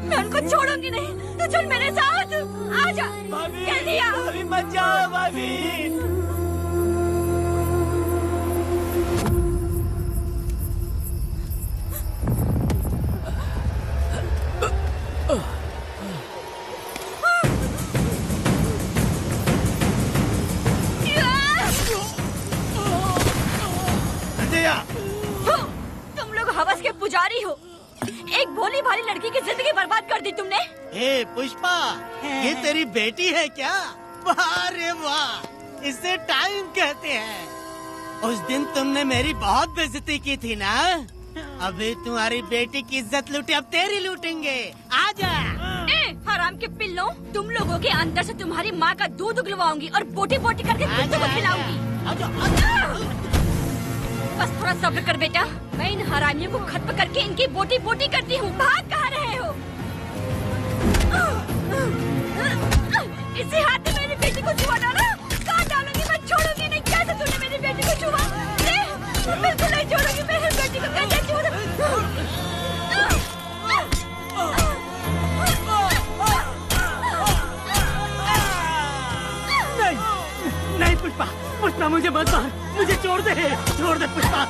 I: मैं उनको छोड़ूंगी नहीं। तू चल मेरे साथ, आजा। जल्दी आ।
J: भाभी मत जाओ भाभी।
O: तुम लोग हवस के पुजारी हो। एक भोली भाली लड़की की जिंदगी बर्बाद कर दी तुमने।
J: ए पुष्पा, ये तेरी बेटी है क्या? वाह रे वाह, इसे टाइम कहते हैं। उस दिन तुमने मेरी बहुत बेइज्जती की थी ना। अभी तुम्हारी बेटी की इज्जत लूटे, अब तेरी लूटेंगे। आजा।
O: हराम के पिल्लों, तुम लोगों के अंदर से तुम्हारी माँ का दूध उगलवाऊंगी और बोटी बोटी करके कुत्तों को खिलाऊंगी। बस थोड़ा सब्र कर बेटा, मैं इन हरामियों को खत्म करके इनकी बोटी बोटी करती हूँ। भाग कहाँ रहे हो? इसी हाथ में मेरी बेटी को छुआ डाला। कहाँ डालूंगी? मैं छोड़ूंगी नहीं। कैसे तूने मेरी बेटी को छुआ? बिल्कुल नहीं छोड़ूंगी मेरी बेटी को। कैसे
J: मत मार, मुझे छोड़ दे पुष्पा।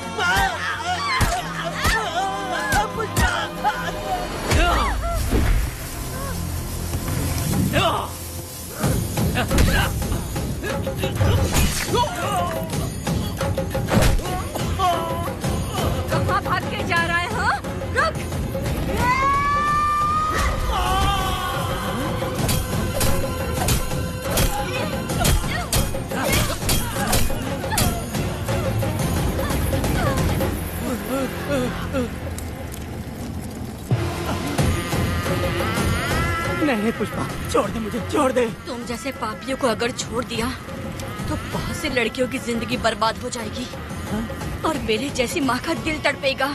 O: कहाँ भाग के जा रहा है? हाँ, रुक।
J: नहीं पुष्पा, छोड़ दे मुझे, छोड़ दे।
O: तुम जैसे पापियों को अगर छोड़ दिया तो बहुत सी लड़कियों की जिंदगी बर्बाद हो जाएगी। और मेरे जैसी माँ का दिल तड़पेगा।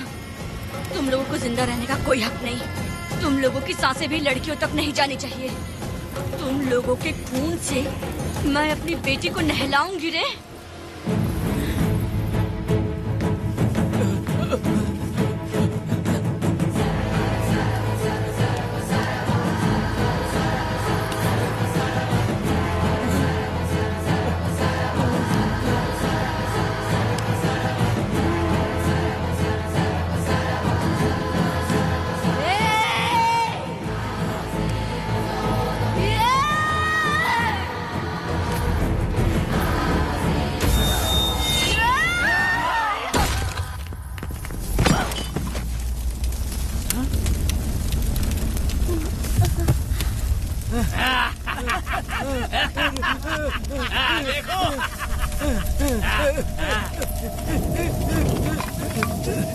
O: तुम लोगों को जिंदा रहने का कोई हक नहीं। तुम लोगों की सांसें भी लड़कियों तक नहीं जानी चाहिए। तुम लोगों के खून से मैं अपनी बेटी को नहलाऊंगी रे।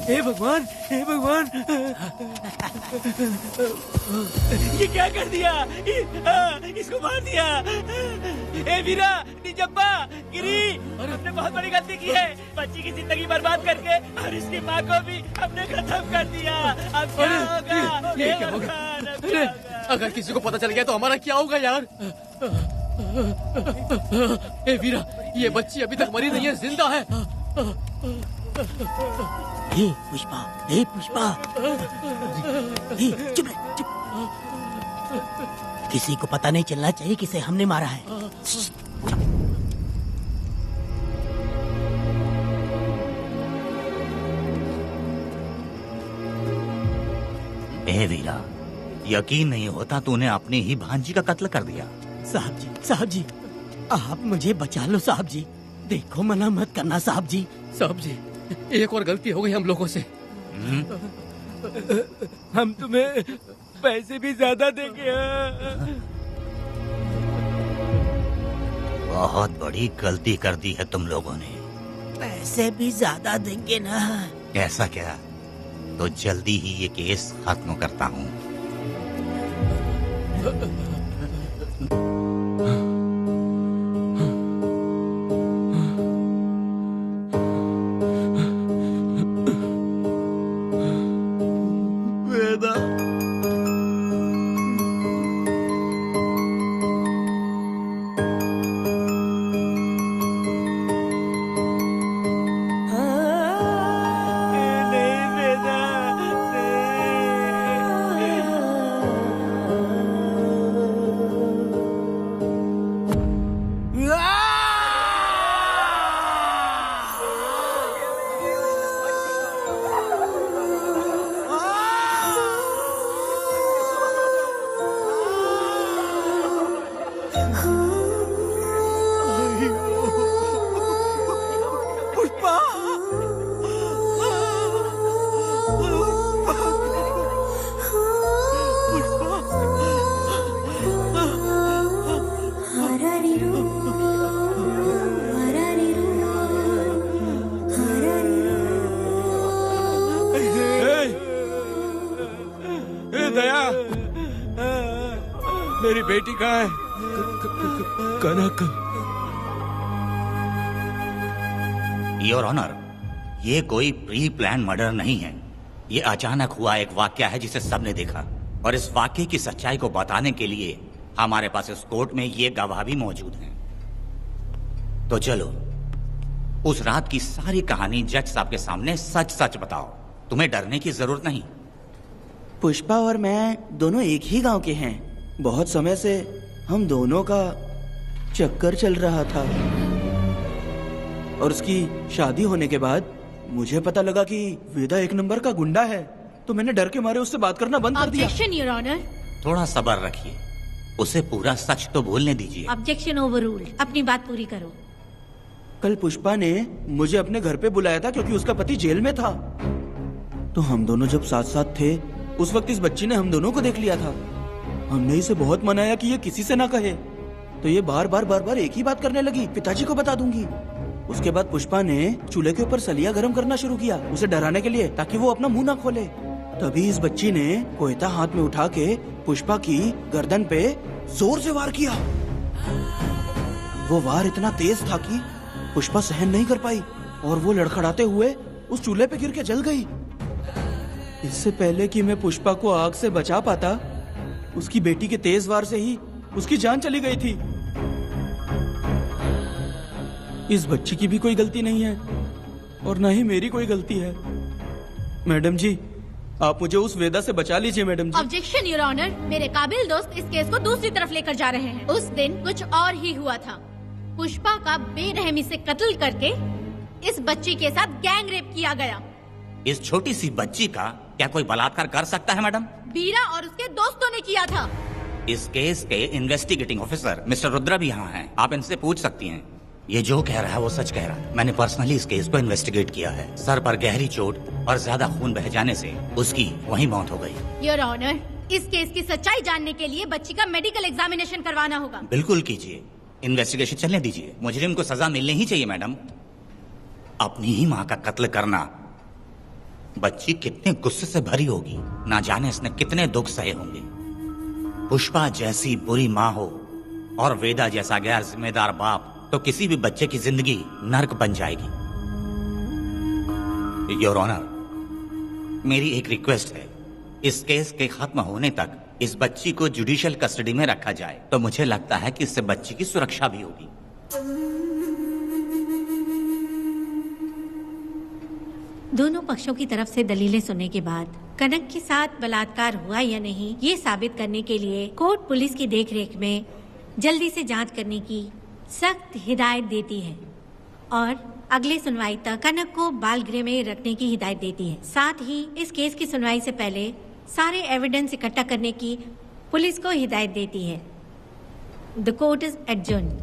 J: हे भगवान, हे भगवान, ये क्या कर दिया? इसको मार दिया। हे वीरा, निजप्पा, गिरी, हमने बहुत बड़ी गलती की है। बच्ची की जिंदगी बर्बाद करके और इसकी माँ को भी हमने खत्म कर दिया। अब क्या होगा?
M: ये क्या होगा? अरे, अगर किसी को पता चल गया तो हमारा क्या होगा यार? ए वीरा, ये बच्ची अभी तक मरी नहीं है, जिंदा है।
E: हे पुष्पा, हे पुष्पा, हे चुप रह, चुप। किसी को पता नहीं चलना चाहिए किसे हमने मारा है।
D: ए वीरा, यकीन नहीं होता तूने अपनी ही भांजी का कत्ल कर दिया।
E: साहब जी, आप मुझे बचा लो साहब जी। देखो, मना मत करना साहब जी।
M: साहब जी, एक और गलती हो गई हम लोगों से।
J: हम तुम्हें पैसे भी ज्यादा देंगे।
D: बहुत बड़ी गलती कर दी है तुम लोगों ने।
E: पैसे भी ज्यादा देंगे ना?
D: ऐसा क्या? तो जल्दी ही ये केस खत्म करता हूँ।
J: मेरी बेटी कहाँ है? कनक।
D: योर ऑनर, ये कोई प्री प्लान मर्डर नहीं है। ये अचानक हुआ एक वाकया है जिसे सबने देखा, और इस वाकये की सच्चाई को बताने के लिए हमारे पास इस कोर्ट में ये गवाह भी मौजूद हैं। तो चलो, उस रात की सारी कहानी जज साहब के सामने सच सच बताओ। तुम्हें डरने की जरूरत नहीं।
A: पुष्पा और मैं दोनों एक ही गांव के हैं। बहुत समय से हम दोनों का चक्कर चल रहा था। और उसकी शादी होने के बाद मुझे पता लगा कि वेदा एक नंबर का गुंडा है, तो मैंने डर के मारे उससे बात करना बंद कर दिया।
K: Objection your honour.
D: थोड़ा सब्र रखिए, उसे पूरा सच तो बोलने दीजिए।
K: Objection overruled. अपनी बात पूरी करो।
A: कल पुष्पा ने मुझे अपने घर पे बुलाया था क्योंकि उसका पति जेल में था। तो हम दोनों जब साथ साथ थे, उस वक्त इस बच्ची ने हम दोनों को देख लिया था। हमने इसे बहुत मनाया कि ये किसी से ना कहे, तो ये बार बार एक ही बात करने लगी, पिताजी को बता दूंगी। उसके बाद पुष्पा ने चूल्हे के ऊपर सलिया गर्म करना शुरू किया, उसे डराने के लिए, ताकि वो अपना मुंह ना खोले। तभी इस बच्ची ने कोयता हाथ में उठा के पुष्पा की गर्दन पे जोर से वार किया। वो वार इतना तेज था कि पुष्पा सहन नहीं कर पाई और वो लड़खड़ाते हुए उस चूल्हे पे गिर के जल गई। इससे पहले कि मैं पुष्पा को आग से बचा पाता, उसकी बेटी के तेज वार से ही उसकी जान चली गई थी। इस बच्ची की भी कोई गलती नहीं है और न ही मेरी कोई गलती है। मैडम जी, आप मुझे उस वेदा से बचा लीजिए madam ji.
I: Objection your honour. मेरे काबिल दोस्त इस केस को दूसरी तरफ लेकर जा रहे हैं। उस दिन कुछ और ही हुआ था। पुष्पा का बेरहमी से कत्ल करके इस बच्ची के साथ गैंग रेप किया गया।
D: इस छोटी सी बच्ची का क्या कोई बलात्कार कर सकता है मैडम?
I: बीरा और उसके दोस्तों ने किया था।
D: इस केस के इन्वेस्टिगेटिंग ऑफिसर मिस्टर रुद्रा भी यहाँ हैं। आप इनसे पूछ सकती हैं। ये जो कह रहा है वो सच कह रहा है। मैंने पर्सनली इस केस को इन्वेस्टिगेट किया है। सर पर गहरी चोट और ज्यादा खून बह जाने से उसकी वहीं मौत हो गई।
I: योर ऑनर, इस केस की सच्चाई जानने के लिए बच्ची का मेडिकल एग्जामिनेशन करवाना होगा।
D: बिल्कुल कीजिए, इन्वेस्टिगेशन चलने दीजिए। मुजरिम को सजा मिलनी ही चाहिए मैडम। अपनी ही माँ का कत्ल करना, बच्ची कितने गुस्से से भरी होगी, ना जाने इसने कितने दुख सहे होंगे। पुष्पा जैसी बुरी माँ हो और वेदा जैसा गैर जिम्मेदार बाप, तो किसी भी बच्चे की जिंदगी नर्क बन जाएगी। योर ऑनर, मेरी एक रिक्वेस्ट है, इस केस के खत्म होने तक इस बच्ची को जुडिशियल कस्टडी में रखा जाए, तो मुझे लगता है कि इससे बच्ची की सुरक्षा भी होगी।
K: दोनों पक्षों की तरफ से दलीलें सुनने के बाद कनक के साथ बलात्कार हुआ या नहीं, ये साबित करने के लिए कोर्ट पुलिस की देखरेख में जल्दी से जांच करने की सख्त हिदायत देती है और अगले सुनवाई तक कनक को बाल गृह में रखने की हिदायत देती है। साथ ही इस केस की सुनवाई से पहले सारे एविडेंस इकट्ठा करने की पुलिस को हिदायत देती है। The court is adjourned.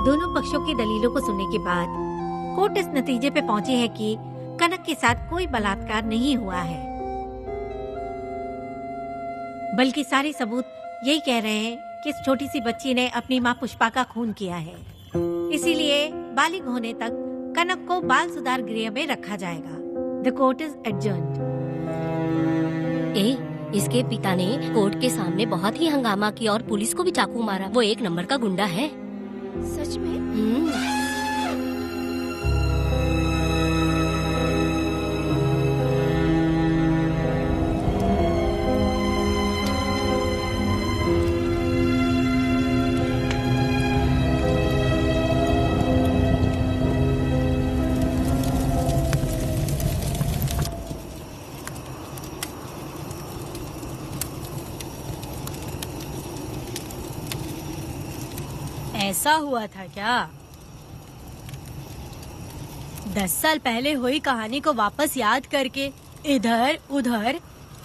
K: दोनों पक्षों की दलीलों को सुनने के बाद कोर्ट इस नतीजे पे पहुंची है कि कनक के साथ कोई बलात्कार नहीं हुआ है, बल्कि सारे सबूत यही कह रहे हैं कि इस छोटी सी बच्ची ने अपनी मां पुष्पा का खून किया है। इसीलिए बालिग होने तक कनक को बाल सुधार गृह में रखा जाएगा। The court is adjourned.
C: इसके पिता ने कोर्ट के सामने बहुत ही हंगामा किया और पुलिस को भी चाकू मारा। वो एक नंबर का गुंडा है।
I: सच में?
G: ऐसा हुआ था क्या? 10 साल पहले हुई कहानी को वापस याद करके इधर उधर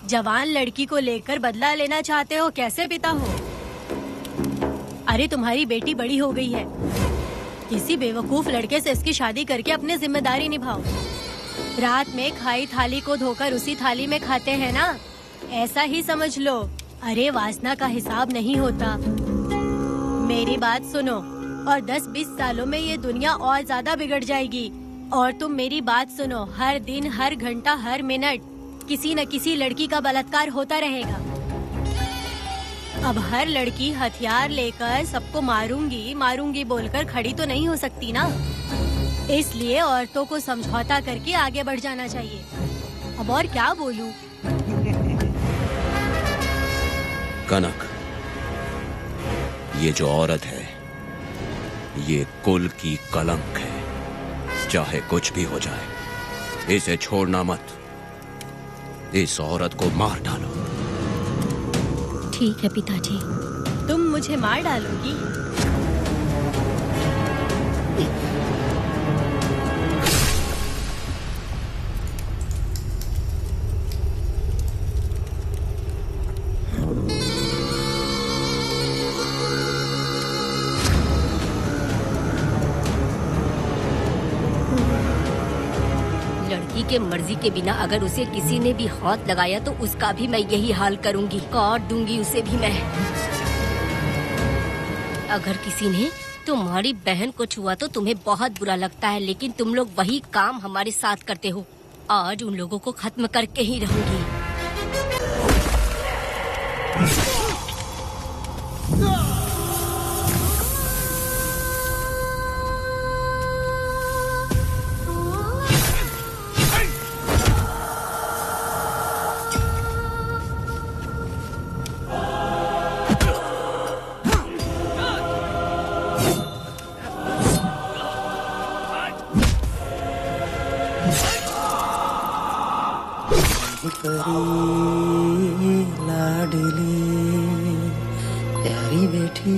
G: जवान लड़की को लेकर बदला लेना चाहते हो? कैसे पिता हो? अरे तुम्हारी बेटी बड़ी हो गई है, किसी बेवकूफ लड़के से इसकी शादी करके अपनी जिम्मेदारी निभाओ। रात में खाई थाली को धोकर उसी थाली में खाते हैं ना, ऐसा ही समझ लो। अरे वासना का हिसाब नहीं होता। मेरी बात सुनो, और 10-20 सालों में ये दुनिया और ज्यादा बिगड़ जाएगी। और तुम मेरी बात सुनो, हर दिन, हर घंटा, हर मिनट किसी न किसी लड़की का बलात्कार होता रहेगा। अब हर लड़की हथियार लेकर सबको मारूंगी बोलकर खड़ी तो नहीं हो सकती ना। इसलिए औरतों को समझौता करके आगे बढ़ जाना चाहिए। अब और क्या बोलूं?
H: कनक, ये जो औरत है, ये कुल की कलंक है। चाहे कुछ भी हो जाए, इसे छोड़ना मत। इस औरत को मार डालो।
G: ठीक है पिताजी। तुम मुझे मार डालोगी?
C: लड़की के मर्जी के बिना अगर उसे किसी ने भी हाथ लगाया तो उसका भी मैं यही हाल करूंगी, काट दूंगी उसे भी मैं। अगर किसी ने तुम्हारी बहन को छुआ तो तुम्हें बहुत बुरा लगता है, लेकिन तुम लोग वही काम हमारे साथ करते हो। आज उन लोगों को खत्म करके ही रहूंगी।
B: लाडली प्यारी बेटी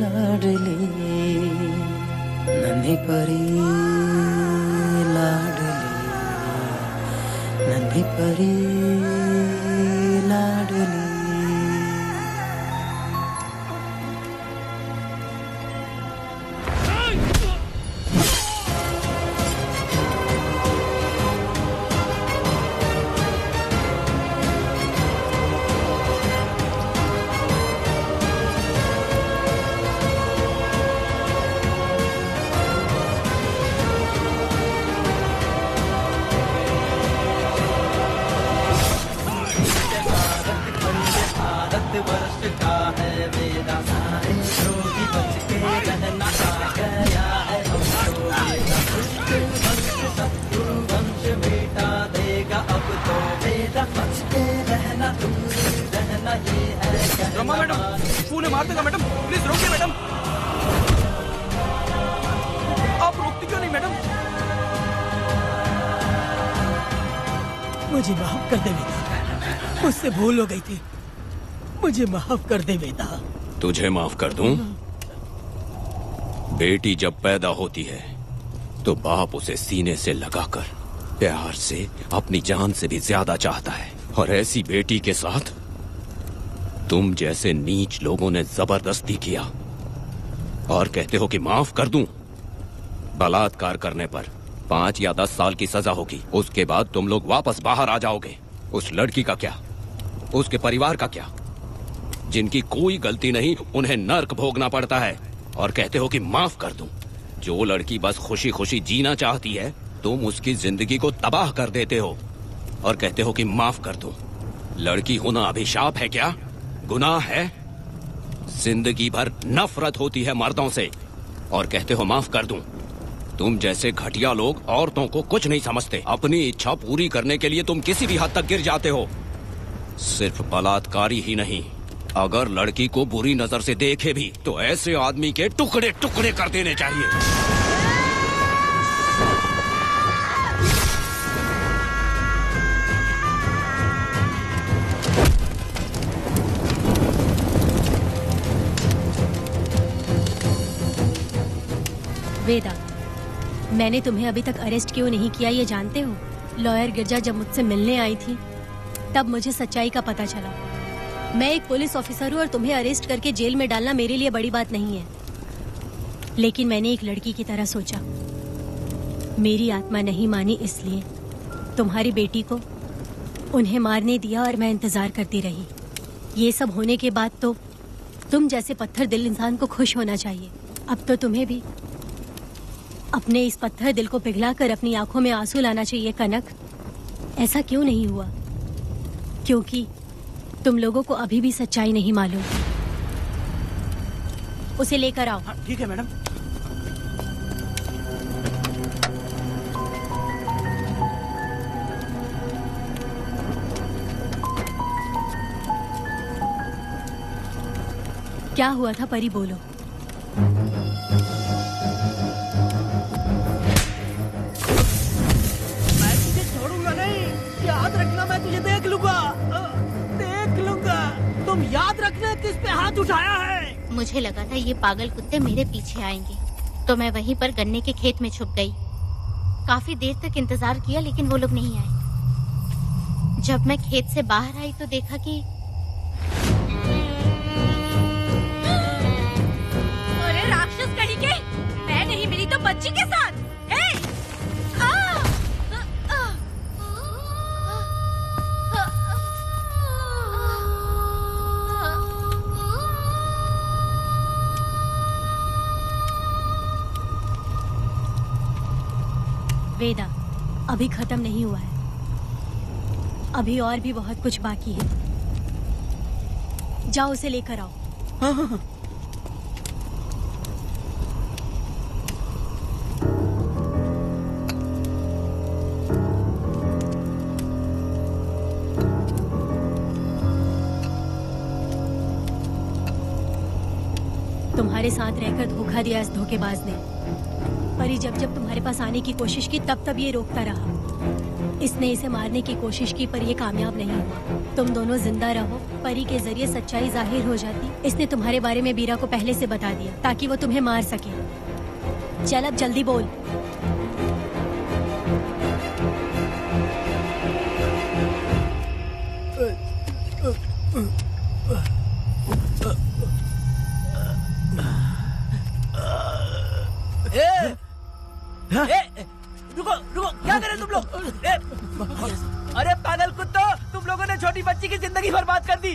B: लाडली नन्ही परी लाडली नन्ही परी लाडली।
A: रमा मैडम, फूले मार देगा मैडम, प्लीज रोकिए मैडम। आप रोकती क्यों नहीं मैडम?
E: मुझे माफ कर दे बेटा, मुझसे भूल हो गई थी। मुझे माफ कर दे बेटा।
H: तुझे माफ कर दूं? बेटी जब पैदा होती है तो बाप उसे सीने से लगाकर प्यार से अपनी जान से भी ज्यादा चाहता है, और ऐसी बेटी के साथ तुम जैसे नीच लोगों ने जबरदस्ती किया और कहते हो कि माफ कर दूं। बलात्कार करने पर 5 या 10 साल की सजा होगी, उसके बाद तुम लोग वापस बाहर आ जाओगे। उस लड़की का क्या, उसके परिवार का क्या? जिनकी कोई गलती नहीं उन्हें नर्क भोगना पड़ता है, और कहते हो कि माफ कर दूं। जो लड़की बस खुशी खुशी जीना चाहती है तुम उसकी जिंदगी को तबाह कर देते हो और कहते हो कि माफ कर दूं। लड़की होना अभिशाप है क्या, गुनाह है? जिंदगी भर नफरत होती है मर्दों से और कहते हो माफ कर दूं। तुम जैसे घटिया लोग औरतों को कुछ नहीं समझते। अपनी इच्छा पूरी करने के लिए तुम किसी भी हद तक गिर जाते हो। सिर्फ बलात्कारी ही नहीं, अगर लड़की को बुरी नजर से देखे भी तो ऐसे आदमी के टुकड़े टुकड़े कर देने चाहिए।
G: वेदा, मैंने तुम्हें अभी तक अरेस्ट क्यों नहीं किया ये जानते हो? लॉयर गिरजा जब मुझसे मिलने आई थी तब मुझे सच्चाई का पता चला। मैं एक पुलिस ऑफिसर हूँ और तुम्हें अरेस्ट करके जेल में डालना मेरे लिए बड़ी बात नहीं है, लेकिन मैंने एक लड़की की तरह सोचा। मेरी आत्मा नहीं मानी इसलिए तुम्हारी बेटी को उन्हें मारने दिया और मैं इंतजार करती रही। ये सब होने के बाद तो तुम जैसे पत्थर दिल इंसान को खुश होना चाहिए। अब तो तुम्हें भी अपने इस पत्थर दिल को पिघलाकर अपनी आंखों में आंसू लाना चाहिए कनक। ऐसा क्यों नहीं हुआ? क्योंकि तुम लोगों को अभी भी सच्चाई नहीं मालूम। उसे लेकर आओ।
A: ठीक है मैडम।
G: क्या हुआ था परी, बोलो।
J: मैं तुझे छोड़ूंगा नहीं, याद रखना। मैं तुझे देख लूंगा, देख लूंगा। तुम याद रखना किस पे हाथ उठाया है।
I: मुझे लगा था ये पागल कुत्ते मेरे पीछे आएंगे, तो मैं वहीं पर गन्ने के खेत में छुप गई। काफी देर तक इंतजार किया लेकिन वो लोग नहीं आए। जब मैं खेत से बाहर आई तो देखा कि
O: अरे राक्षस कहीं के, मैं नहीं मिली तो बच्ची के साथ।
G: वेदा, अभी खत्म नहीं हुआ है। अभी और भी बहुत कुछ बाकी है। जाओ उसे लेकर आओ।
A: हाँ हाँ हाँ।
G: तुम्हारे साथ रहकर धोखा दिया इस धोखेबाज ने। परी जब जब तुम्हारे पास आने की कोशिश की तब तब ये रोकता रहा। इसने इसे मारने की कोशिश की पर ये कामयाब नहीं हुआ। तुम दोनों जिंदा रहो, परी के जरिए सच्चाई जाहिर हो जाती। इसने तुम्हारे बारे में बीरा को पहले से बता दिया ताकि वो तुम्हें मार सके। चल अब जल्दी बोल।
J: रुको रुको, क्या करे तुम लोग? अरे पागल कुत्तो, तुम लोगों ने छोटी बच्ची की जिंदगी बर्बाद कर दी।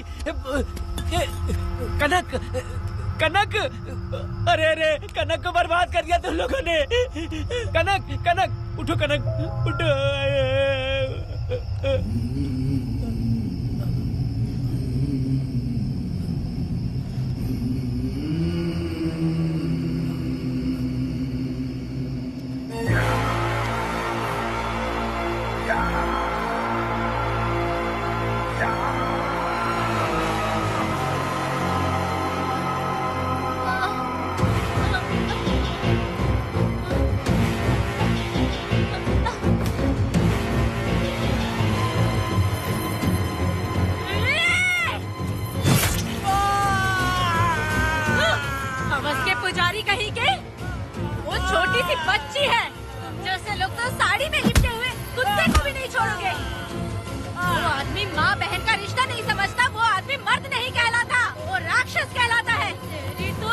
J: कनक कनक, अरे अरे कनक को बर्बाद कर दिया तुम लोगों ने। कनक कनक उठो, कनक उठो।
O: पुजारी कहीं के, वो छोटी सी बच्ची है। जैसे लोग तो साड़ी में लिपटे हुए कुत्ते को भी नहीं छोड़ोगे। वो आदमी माँ बहन का रिश्ता नहीं समझता। वो आदमी मर्द नहीं कहलाता, वो राक्षस कहलाता है। तेरी तो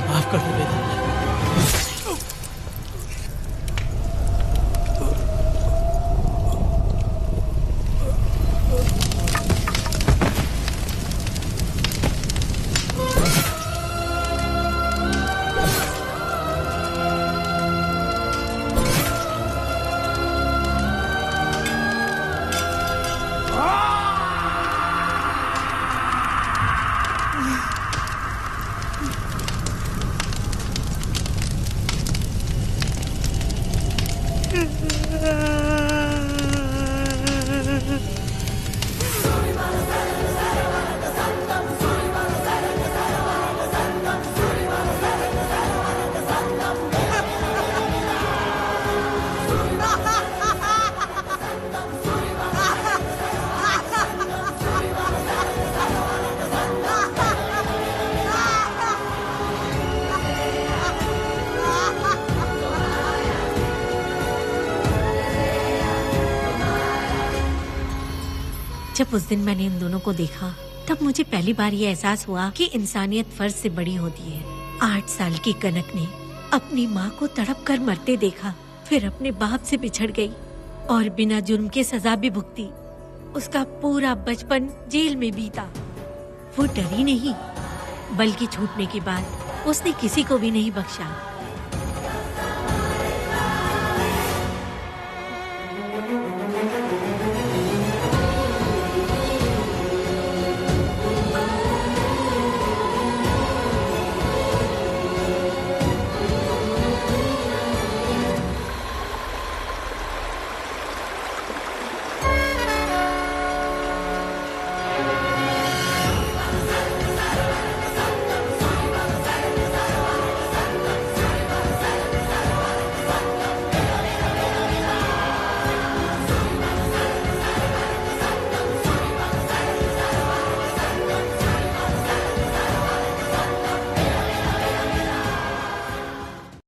J: माफ कर दो बेटा।
K: जब उस दिन मैंने इन दोनों को देखा तब मुझे पहली बार ये एहसास हुआ कि इंसानियत फर्ज से बड़ी होती है। 8 साल की कनक ने अपनी माँ को तड़प कर मरते देखा, फिर अपने बाप से बिछड़ गई और बिना जुर्म के सजा भी भुगती। उसका पूरा बचपन जेल में बीता। वो डरी नहीं, बल्कि छूटने के बाद उसने किसी को भी नहीं बख्शा।